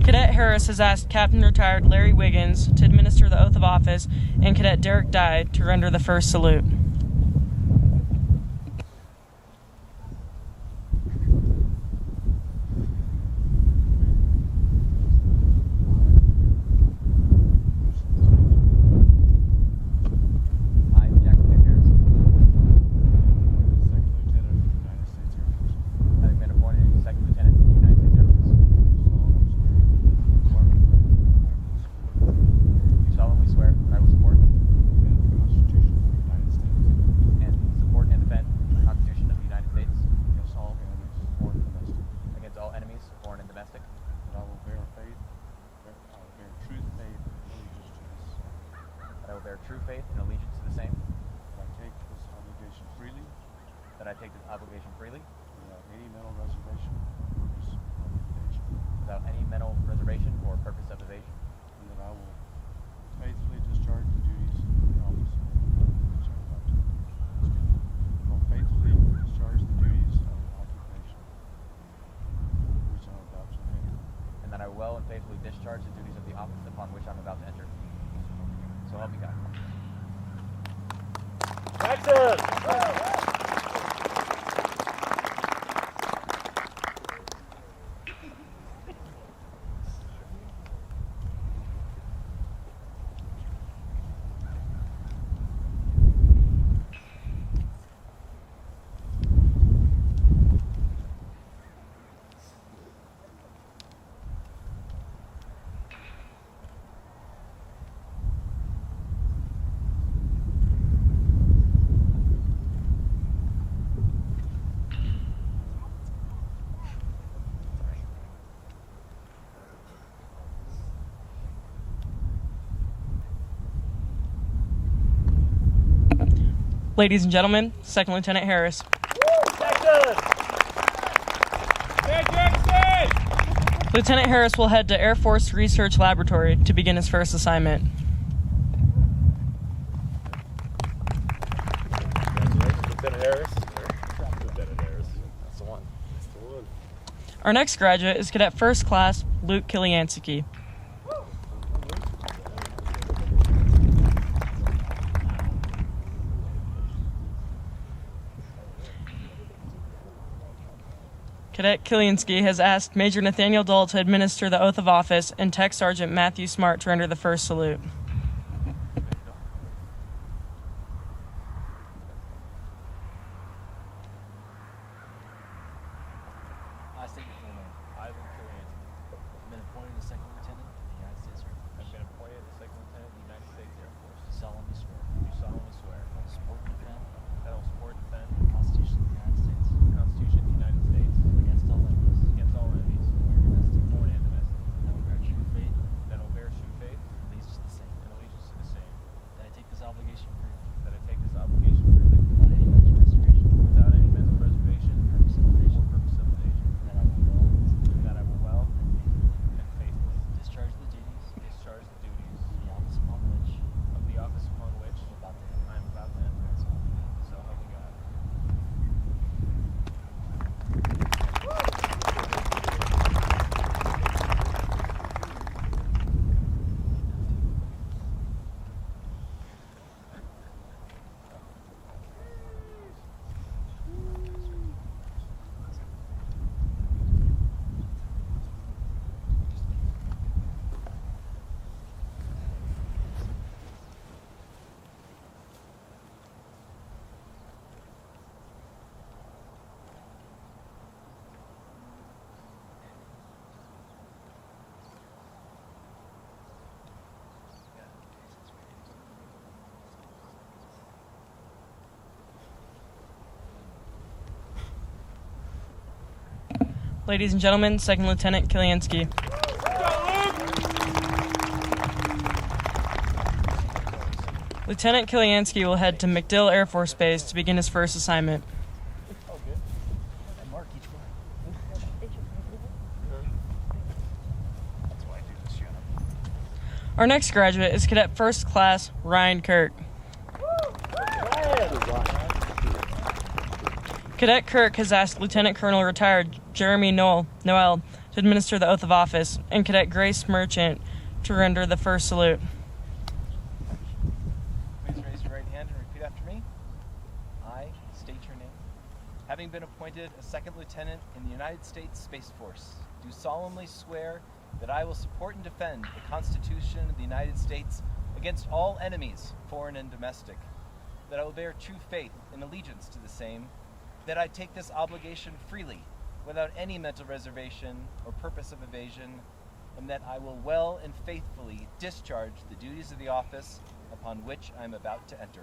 Cadet Harris has asked Captain Retired Larry Wiggins to administer the oath of office and Cadet Derek Dye to render the first salute. True faith and allegiance to the same. That I take this obligation freely. That I take this obligation freely. Without any mental reservation or purpose of evasion. Without any mental reservation or purpose of evasion. And that I will faithfully discharge the duties of the office which I'm about to. Will faithfully discharge the duties of the occupation which I'm about to enter. And that I will will well and faithfully discharge the duties of the office upon which I'm about to enter. So help me God. Ladies and gentlemen, Second Lieutenant Harris. Lieutenant Harris will head to Air Force Research Laboratory to begin his first assignment. Congratulations, Lieutenant Harris. Lieutenant Harris. That's the one. That's the one. Our next graduate is Cadet First Class Luke Kiliansky. Cadet Kiliansky has asked Major Nathaniel Dull to administer the oath of office and Tech Sergeant Matthew Smart to render the first salute. I state your full name. I, Luke Kiliansky, I've been appointed a second lieutenant in the United States Air Force. have been appointed a second lieutenant in the United States Air Force. Do solemnly swear Do solemnly swear I will support and defend that I will support and defend the Constitution of the United States the Constitution of the United States against all enemies, against all enemies, foreign and domestic. foreign and domestic, And I will bear true faith that I will bear true faith and allegiance to the same. and allegiance to the same, That I take this obligation freely, that I take this obligation freely without any mental reservation without any mental reservation or purpose of evasion. or purpose of evasion, And that I will well and faithfully discharge the duties discharge the duties of the office upon which of the office upon which I'm about to enter. I am about to enter. So help me God. Ladies and gentlemen, Second Lieutenant Kiliansky. Lieutenant Kiliansky will head to MacDill Air Force Base to begin his first assignment. I mark each one. That's why I do this shit. Our next graduate is Cadet First Class Ryan Kirk. Cadet Kirk has asked Lieutenant Colonel retired Jeremy Noel to administer the oath of office and Cadet Grace Merchant to render the first salute. Please raise your right hand and repeat after me. I state your name. Having been appointed a second lieutenant in the United States Space Force, do solemnly swear that I will support and defend the Constitution of the United States against all enemies, foreign and domestic, that I will bear true faith and allegiance to the same, that I take this obligation freely, without any mental reservation or purpose of evasion, and that I will well and faithfully discharge the duties of the office upon which I am about to enter.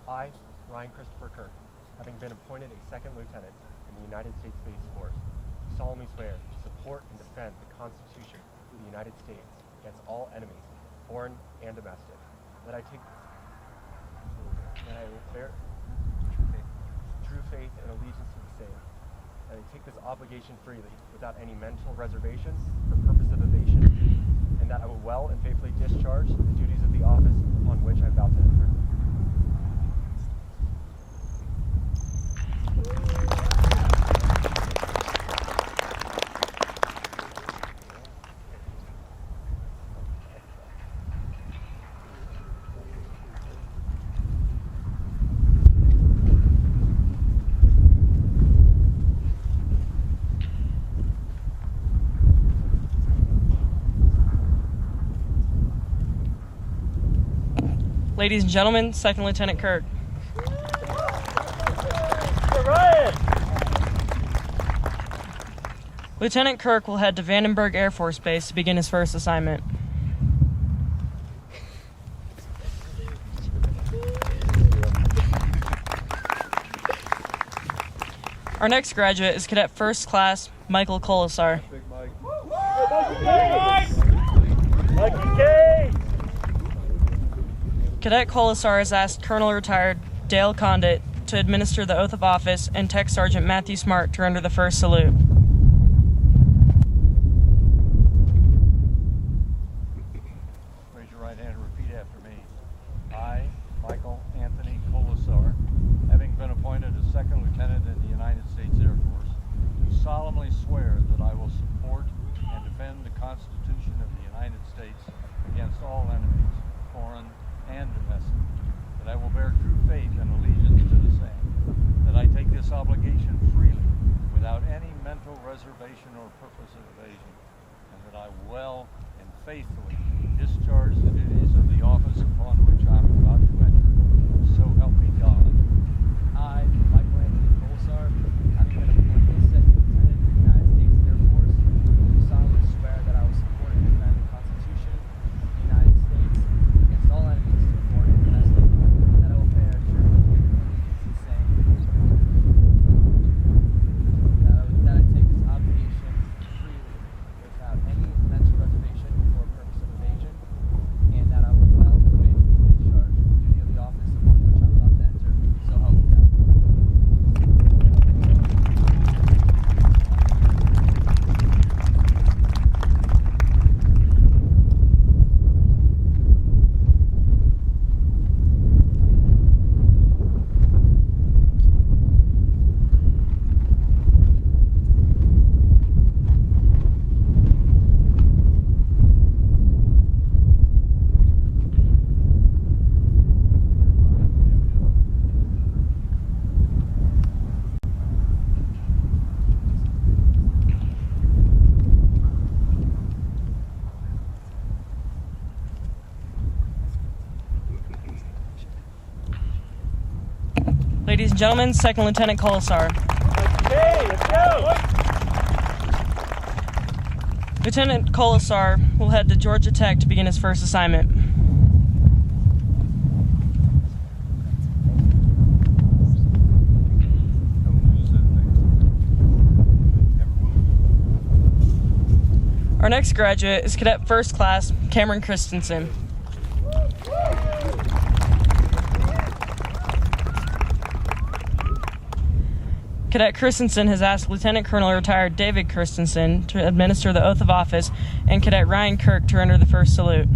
I, Ryan Christopher Kirk, having been appointed a second lieutenant in the United States Space Force, do solemnly swear to support and defend the Constitution of the United States against all enemies, foreign and domestic, that I will bear true faith and allegiance to the same, that I take this obligation freely without any mental reservation or purpose of evasion, and that I will well and faithfully discharge the duties of the office upon which I am about to enter. Ladies and gentlemen, Second Lieutenant Kirk. Lieutenant Kirk will head to Vandenberg Air Force Base to begin his first assignment. Our next graduate is Cadet First Class Michael Colasar. Cadet Colasar has asked Colonel Retired Dale Condit to administer the oath of office and Tech Sergeant Matthew Smart to render the first salute. Raise your right hand and repeat after me. I, Michael Anthony Colasar, having been appointed as Second Lieutenant in the United States Air Force, do solemnly swear that I will support and defend the Constitution of the United States against all enemies, foreign and domestic, that I will bear true faith and allegiance to the same, that I take this obligation freely without any mental reservation or purpose of evasion, and that I will well and faithfully discharge the duties of the office upon which I am about to enter. So help me God. I, Michael Anthony Colasar, having been appointed Second Lieutenant in the United States Air Force, do solemnly swear that I will support and defend the Constitution of the United States against all enemies, foreign and domestic, and that I will bear true faith and allegiance to the same, that I take this obligation freely without any mental reservation or purpose of evasion, and that I will well and faithfully discharge the duty of the office upon which I am about to enter. So help me God. Ladies and gentlemen, Second Lieutenant Colasar. Okay, let's go. Lieutenant Colasar will head to Georgia Tech to begin his first assignment. Our next graduate is Cadet First Class Cameron Christensen. Cadet Christensen has asked Lieutenant Colonel Retired David Christensen to administer the oath of office and Cadet Ryan Kirk to render the first salute.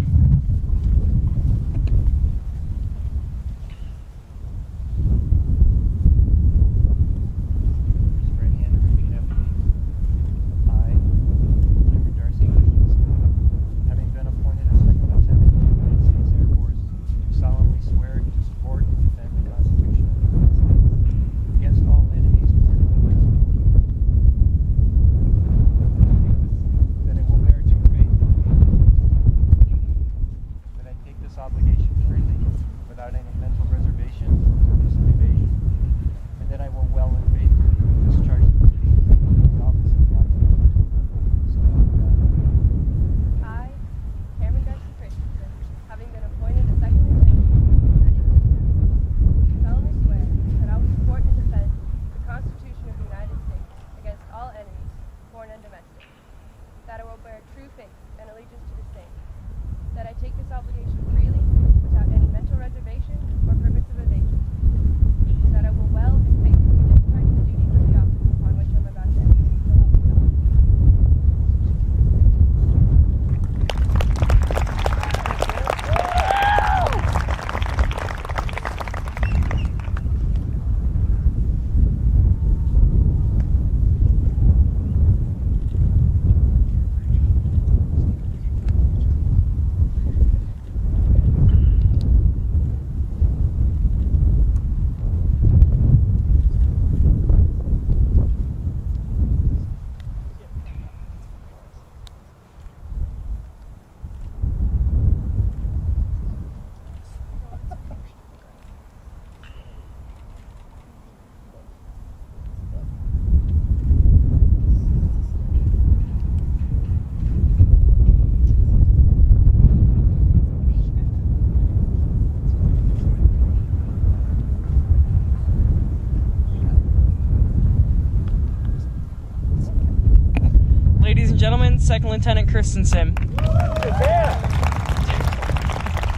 gentlemen, Second Lieutenant Christensen.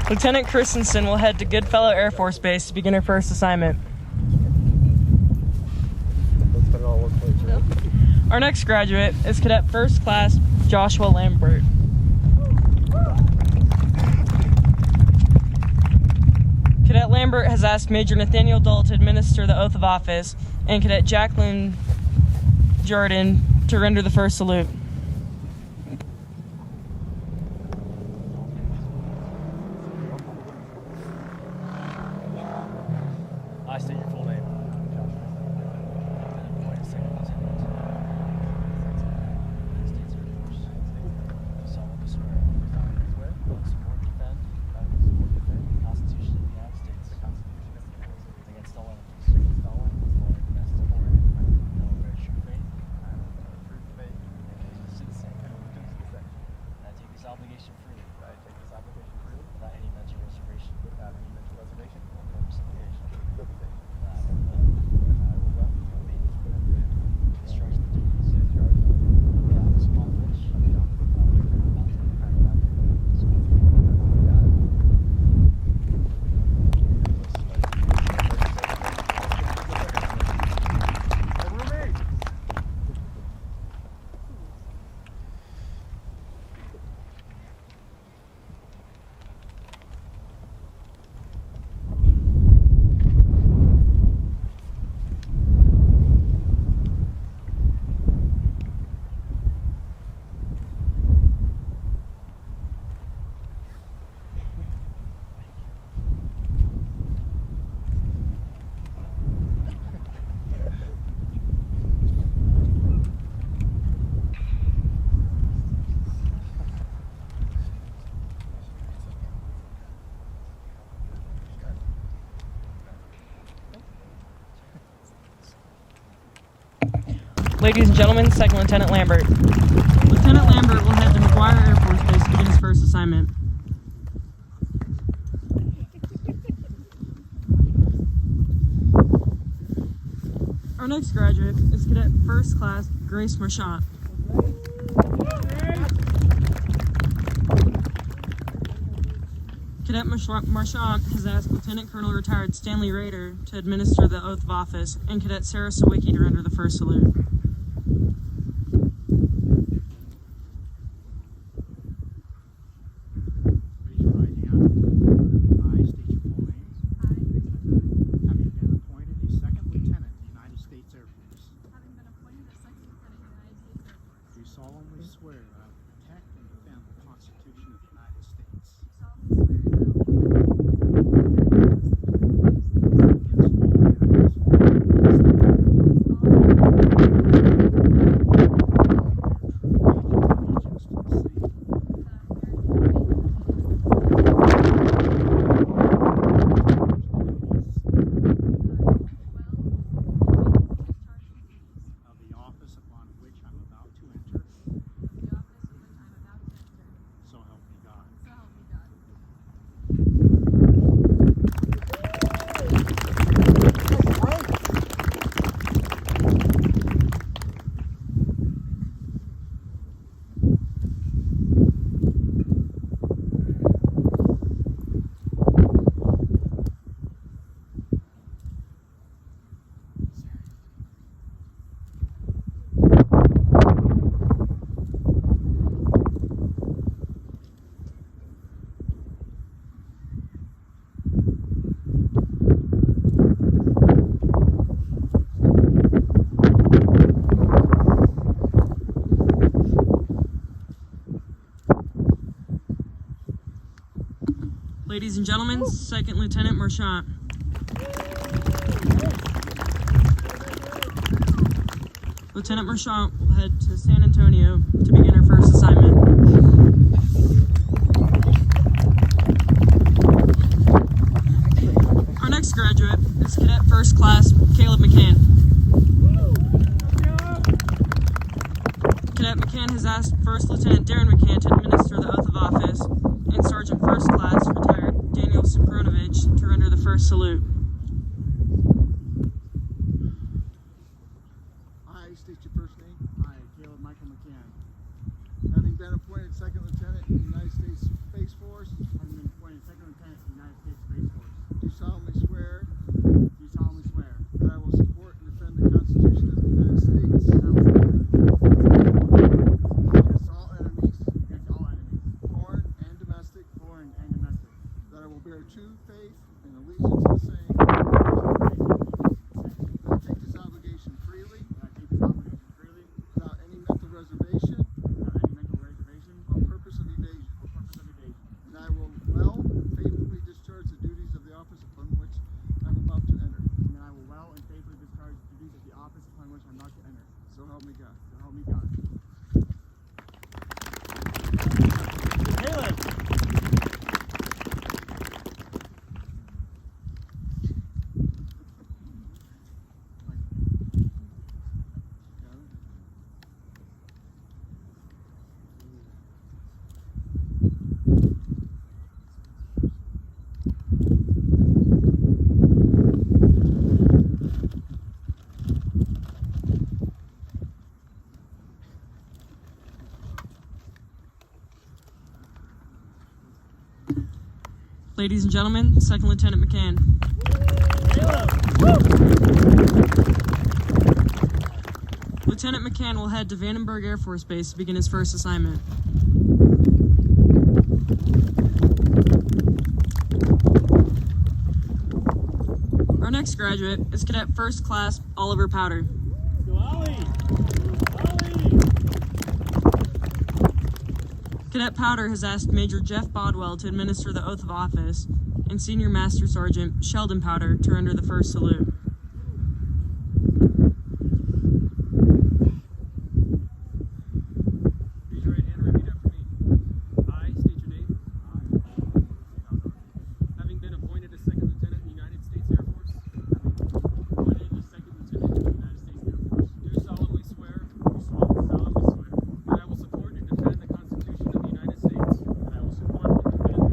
Lieutenant Christensen will head to Goodfellow Air Force Base to begin her first assignment. Our next graduate is Cadet First Class Joshua Lambert. Cadet Lambert has asked Major Nathaniel Dull to administer the oath of office and Cadet Jacqueline Jordan to render the first salute. I state your full name. Appointed Second Lieutenant. United States Air Force. Do solemnly swear. I will support and defend the Constitution of the United States. Against all enemies. Foreign and domestic. And I will bear true faith. And allegiance to the same. And I take this obligation freely. Without any mental reservation. Or purpose of evasion. I will well discharge the duties of the office upon which I am about Ladies and gentlemen, Second Lieutenant Lambert. Lieutenant Lambert will head to McGuire Air Force Base to begin his first assignment. Our next graduate is Cadet First Class Grace Marchant. Cadet Marchant has asked Lieutenant Colonel Retired Stanley Rader to administer the oath of office and Cadet Sarah Sawicki to render the first salute. Solemnly swear I will protect and defend the Constitution of the United States. Ladies and gentlemen, Second Lieutenant Marchant. Lieutenant Marchant will head to San Antonio to begin her first assignment. Our next graduate is Cadet First Class Caleb McCann. Cadet McCann has asked First Lieutenant Darren McCann to administer the oath of office and Sergeant First Class Retired Daniel Supronovich to render the first salute. I state your first name. I, Caleb Michael McCann, Ladies and gentlemen, Second Lieutenant McCann. Lieutenant McCann will head to Vandenberg Air Force Base to begin his first assignment. Our next graduate is Cadet First Class Oliver Powder. Cadet Powder has asked Major Jeff Bodwell to administer the oath of office and Senior Master Sergeant Sheldon Powder to render the first salute. Raise your right hand and repeat after me. I state your name. Having been appointed as Second Lieutenant in the United States Air Force, do solemnly swear that I will support and defend the Constitution of the United States against all enemies,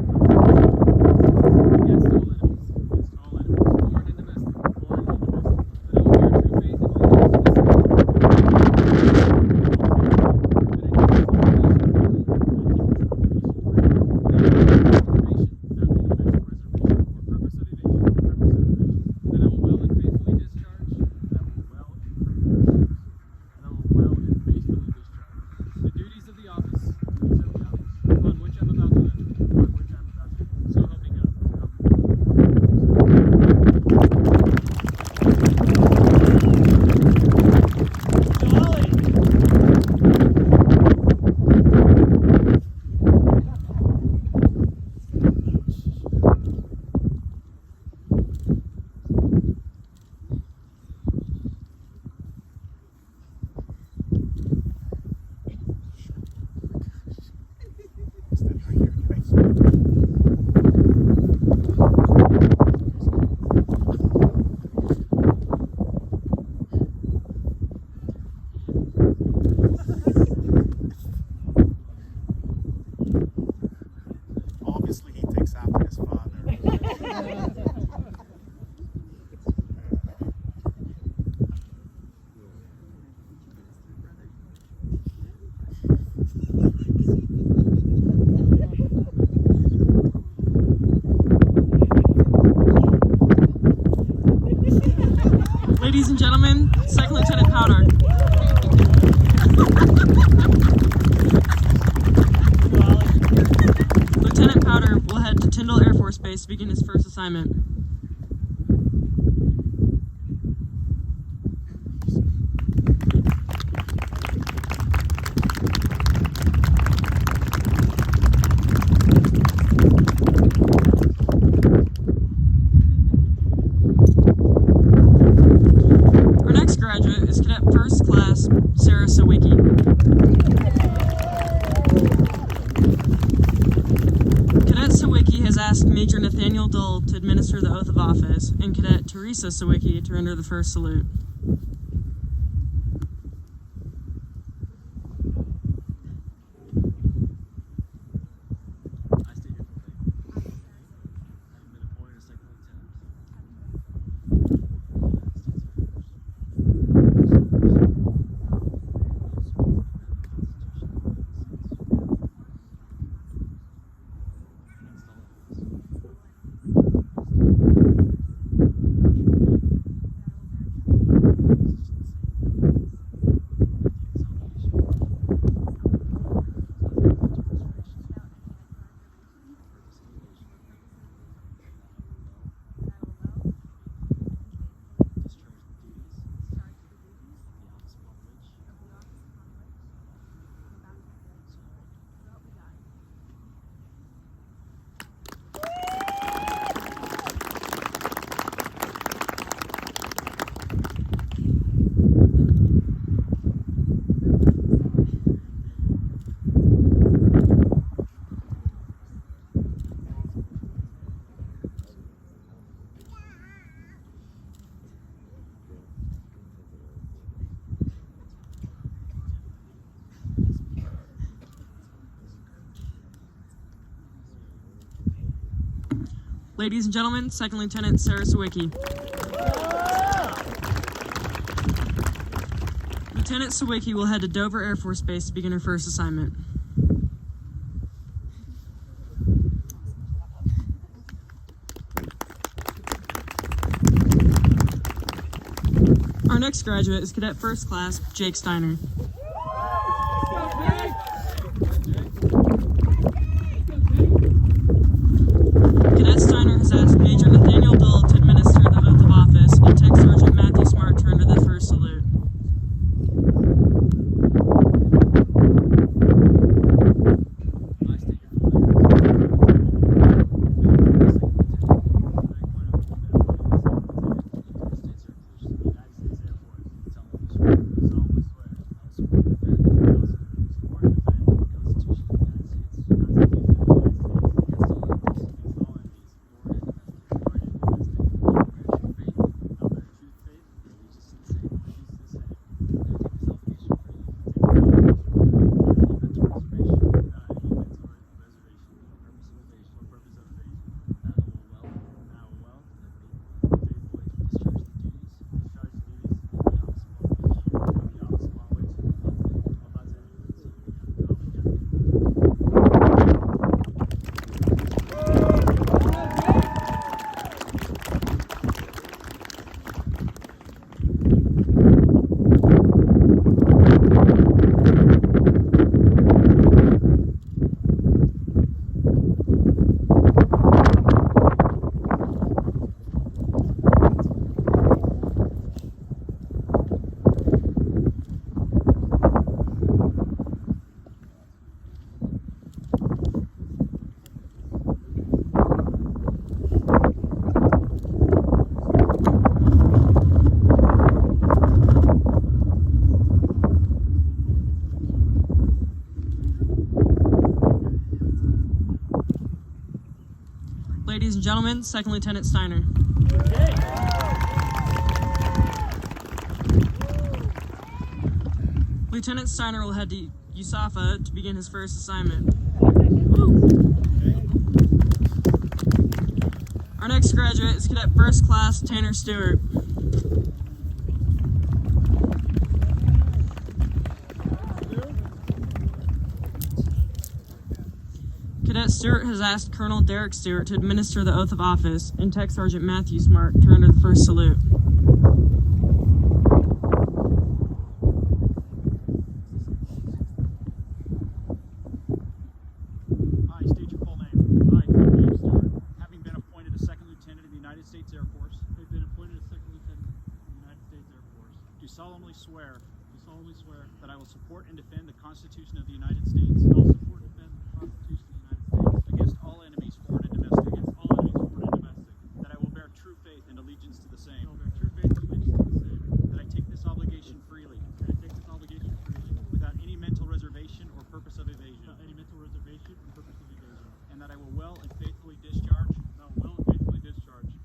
foreign and domestic, that I will bear true faith and allegiance to Ladies and gentlemen, Second Lieutenant Powder. Lieutenant Powder will head to Tyndall Air Force Base to begin his first assignment. Major Nathaniel Dull to administer the oath of office, and Cadet Teresa Sawicki to render the first salute. Ladies and gentlemen, Second Lieutenant Sarah Sawicki. Lieutenant Sawicki will head to Dover Air Force Base to begin her first assignment. next graduate is Cadet First Class Jake Steiner. Cadet Steiner has asked Major Nathaniel Dull to administer the oath of office and Tech Sergeant Matthew Smart to render the first salute. Ladies and gentlemen, Second Lieutenant Steiner. Lieutenant Steiner will head to USAFA to begin his first assignment. Our next graduate is Cadet First Class Tanner Stewart. Cadet Stewart has asked Colonel Derek Stewart to administer the oath of office and Tech Sergeant Matthew Smart to render the first salute. I state your full name. I, Colonel James Stewart, having been appointed a Second Lieutenant in the United States Air Force, I've been appointed a Second Lieutenant in the United States Air Force. do solemnly swear Swear that I will support and defend the Constitution of the United States I'll support and defend the Constitution of the United States against all enemies, foreign and domestic, that I will bear true faith and allegiance to the same, that I take this obligation freely, without any mental reservation or purpose of evasion, and that I will well and faithfully discharge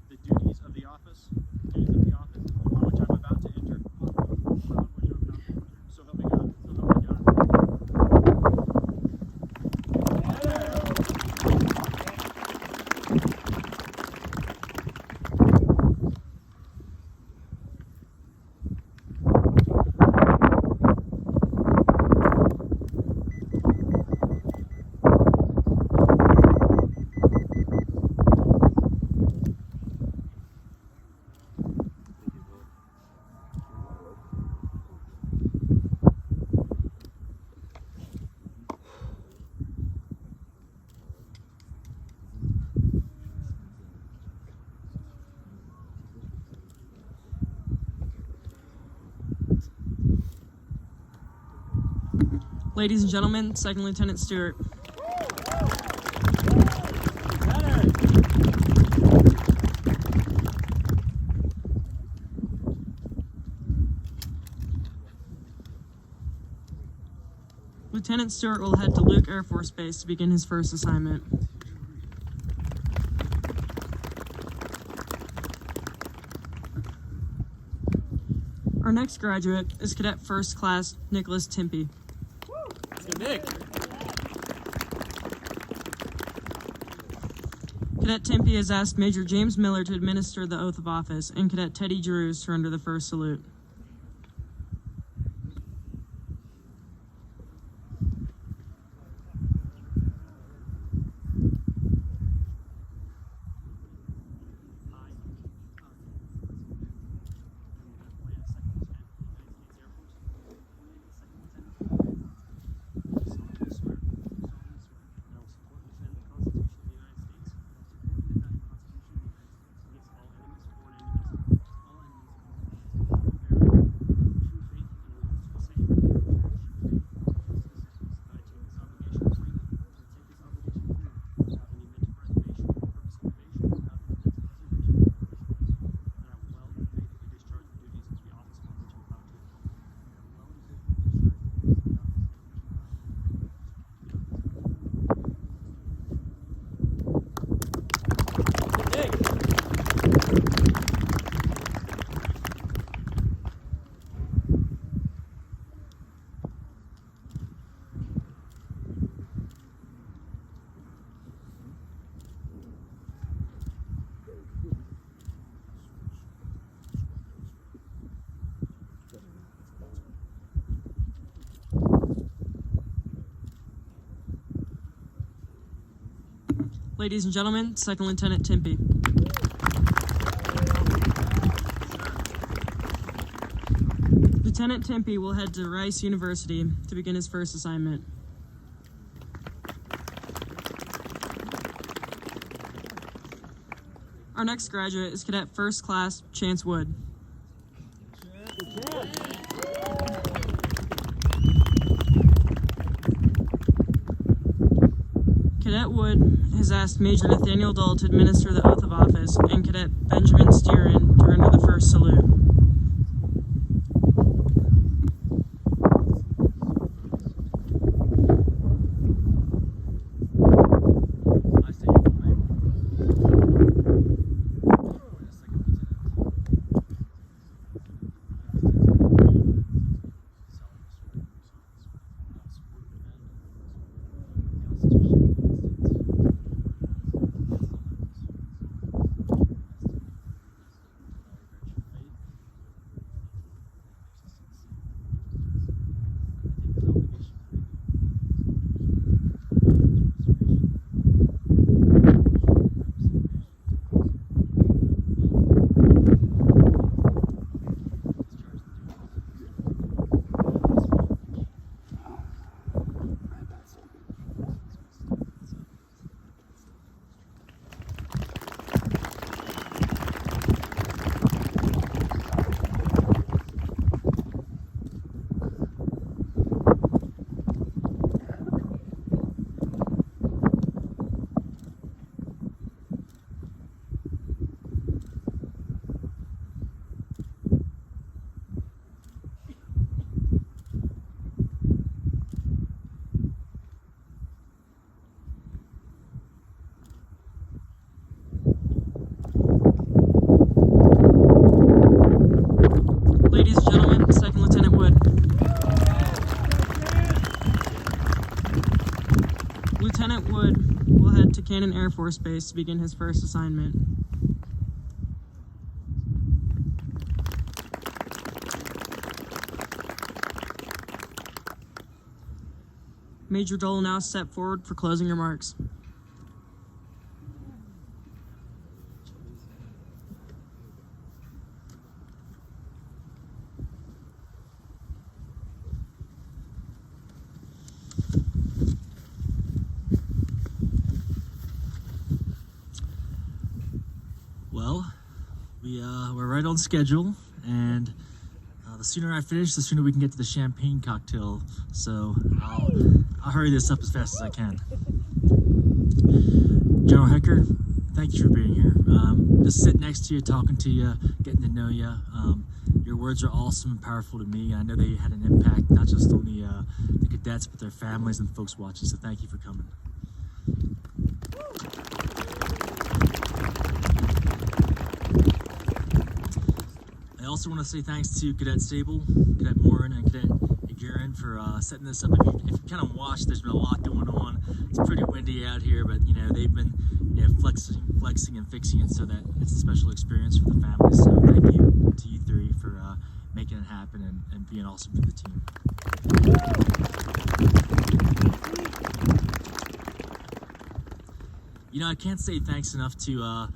the duties of the office upon which I'm about to enter. So help me God. Ladies and gentlemen, Second Lieutenant Stewart. Lieutenant Stewart will head to Luke Air Force Base to begin his first assignment. Our next graduate is Cadet First Class Nicholas Timpey. Nick. Cadet Timpey has asked Major James Miller to administer the oath of office and Cadet Teddy Drews to render the first salute. I, being appointed a Second Lieutenant Ladies and gentlemen, Second Lieutenant Timpey. Lieutenant Timpey will head to Rice University to begin his first assignment. Our next graduate is Cadet First Class Chance Wood. Cadet Wood has asked Major Nathaniel Dull to administer the oath of office and Cadet Benjamin Steerin to render the first salute. Ladies and gentlemen, Second Lieutenant Wood. Lieutenant Wood will head to Cannon Air Force Base to begin his first assignment. Major Dull will now step forward for closing remarks. Well, we're right on schedule, and the sooner I finish, the sooner we can get to the champagne cocktail. So I'll hurry this up as fast as I can. General Hecker, thank you for being here. Just sitting next to you, talking to you, getting to know you. Your words are awesome and powerful to me. I know they had an impact not just on the cadets, but their families and folks watching. So thank you for coming. I also want to say thanks to Cadet Sable, Cadet Morin, and Cadet Aguirre for setting this up. If you kind of watch, there's been a lot going on. It's pretty windy out here, but they've been flexing and fixing it so that it's a special experience for the families. So thank you to you three for making it happen and being awesome for the team. I can't say thanks enough to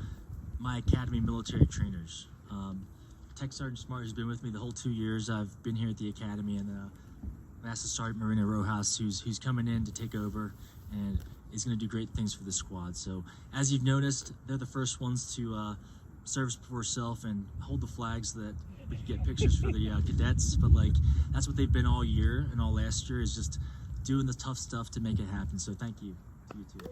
my Academy military trainers. Tech Sergeant Smart has been with me the whole 2 years I've been here at the Academy, and Master Sergeant Marina Rojas, who's coming in to take over and is going to do great things for the squad. So as you've noticed, they're the first ones to service before self and hold the flags so that we can get pictures for the cadets. But that's what they've been all year and all last year, is just doing the tough stuff to make it happen. So thank you to you too.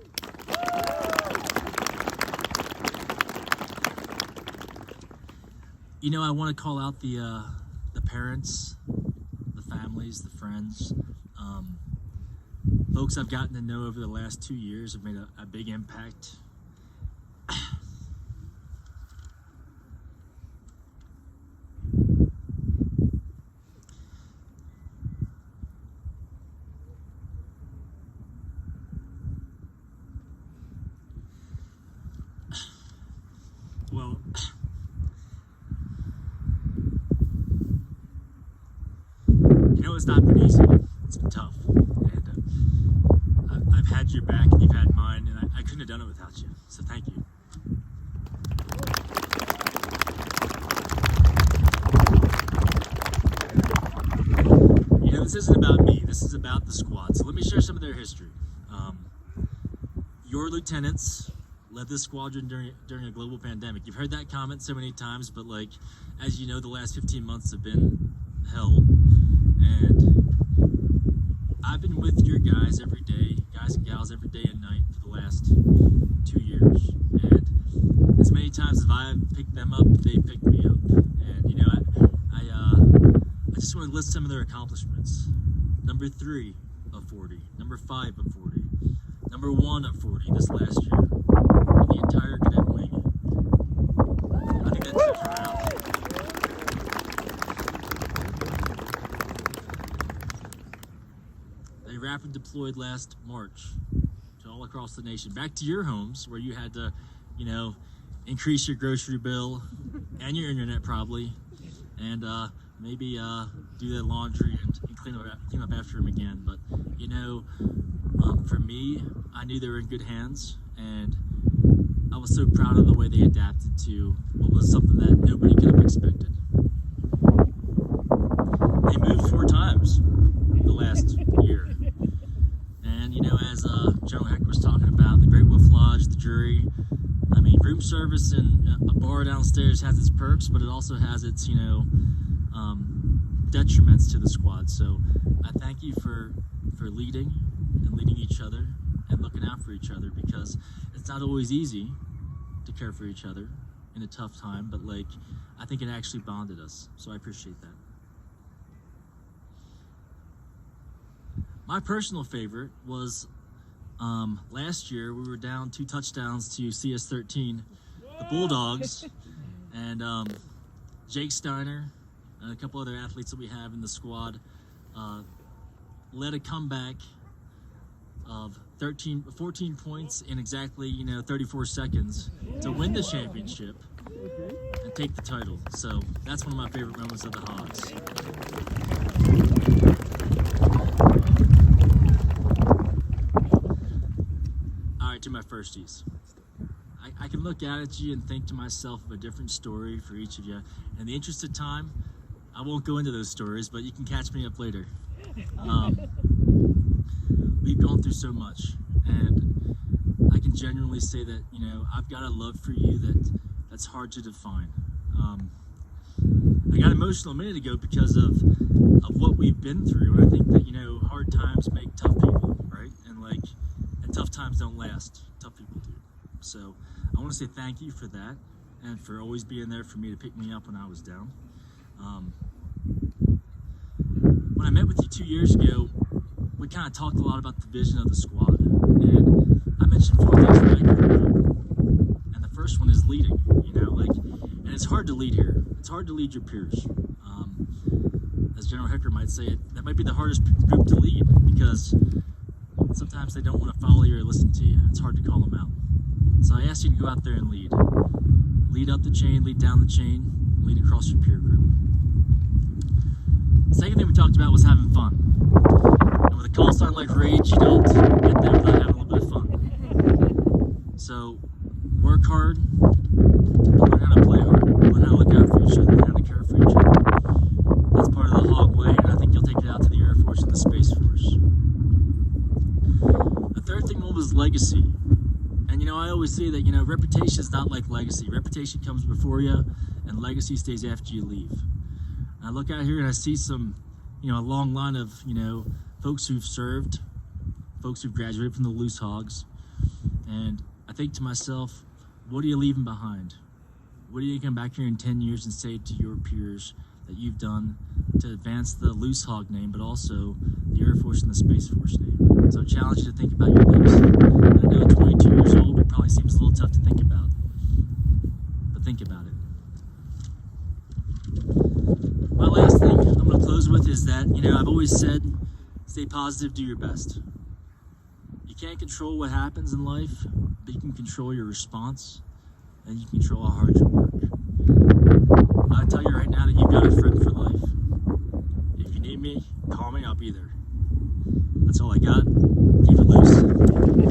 I want to call out the parents, the families, the friends, folks I've gotten to know over the last 2 years have made a big impact. Well, it's not been easy. It's been tough. And I've had had your back and you've had mine, and I couldn't have done it without you. So thank you. You know, this isn't about me. This is about the squad. So let me share some of their history. Your lieutenants led this squadron during a global pandemic. You've heard that comment so many times, but like, as you know, the last 15 months have been hell. And I've been with your guys every day, guys and gals every day and night for the last 2 years. And as many times as I've picked them up, they picked me up. And you know, I just want to list some of their accomplishments. Number 3 of 40, number 5 of 40, number 1 of 40 this last year. The entire cadet wing. I think that's it for now. They rapid deployed last March to all across the nation, back to your homes where you had to, you know, increase your grocery bill and your internet probably, and maybe do their laundry and clean up after them again. But you know, for me, I knew they were in good hands, and I was so proud of the way they adapted to what was something that nobody could have expected. They moved 4 times the last year. And, you know, as General Heck was talking about, the Great Wolf Lodge, the jury, I mean, room service in a bar downstairs has its perks, but it also has its, you know, detriments to the squad. So I thank you for leading and leading each other and looking out for each other, because it's not always easy to care for each other in a tough time, but like, I think it actually bonded us. So I appreciate that. My personal favorite was last year we were down 2 touchdowns to CS13, the Bulldogs, and Jake Steiner and a couple other athletes that we have in the squad led a comeback of 14 points in exactly, you know, 34 seconds to win the championship and take the title. So that's one of my favorite moments of the Hogs. All right, to my firsties. I can look out at you and think to myself of a different story for each of you. In the interest of time, I won't go into those stories, but you can catch me up later. We've gone through so much, and I can genuinely say that, you know, I've got a love for you that's hard to define. I got emotional a minute ago because of what we've been through, and I think that, you know, hard times make tough people, right? And tough times don't last, tough people do. So I want to say thank you for that, and for always being there for me to pick me up when I was down. When I met with you 2 years ago, we kind of talked a lot about the vision of the squad, and I mentioned 4 things that I agree with. And the first one is leading, you know, like, and it's hard to lead here. It's hard to lead your peers. As General Hecker might say it, that might be the hardest group to lead, because sometimes they don't want to follow you or listen to you. It's hard to call them out. So I asked you to go out there and lead. Lead up the chain, lead down the chain, lead across your peer group. The second thing we talked about was having fun. And with a call sign like Rage, you don't get there without having a little bit of fun. So work hard, learn how to play hard, learn how to look out for each other, learn how to care for each other. That's part of the Hog way, and I think you'll take it out to the Air Force and the Space Force. The third thing was legacy. And you know, I always say that, you know, reputation is not like legacy. Reputation comes before you, and legacy stays after you leave. And I look out here and I see some, you know, a long line of, you know, folks who've served, folks who've graduated from the Loose Hogs. And I think to myself, what are you leaving behind? What are you going to come back here in 10 years and say to your peers that you've done to advance the Loose Hog name, but also the Air Force and the Space Force name? So I challenge you to think about your legacy. I know 22 years old, it probably seems a little tough to think about, but think about it. My last thing I'm going to close with is that, you know, I've always said, stay positive, do your best. You can't control what happens in life, but you can control your response, and you can control how hard you work. I tell you right now that you've got a friend for life. If you need me, call me, I'll be there. That's all I got. Keep it loose.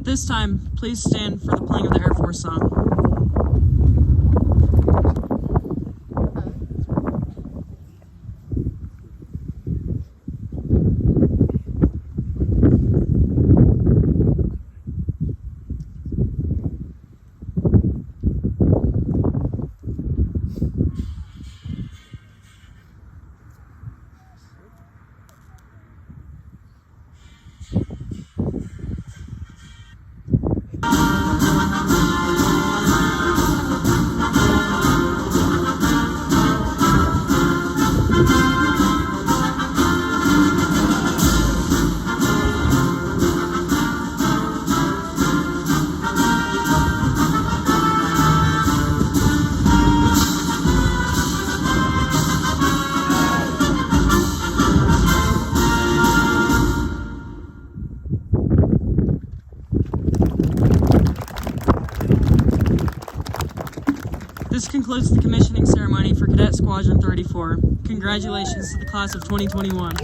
At this time, please stand for the playing of the Air Force song. This concludes the commissioning ceremony for Cadet Squadron 34. Congratulations to the class of 2021.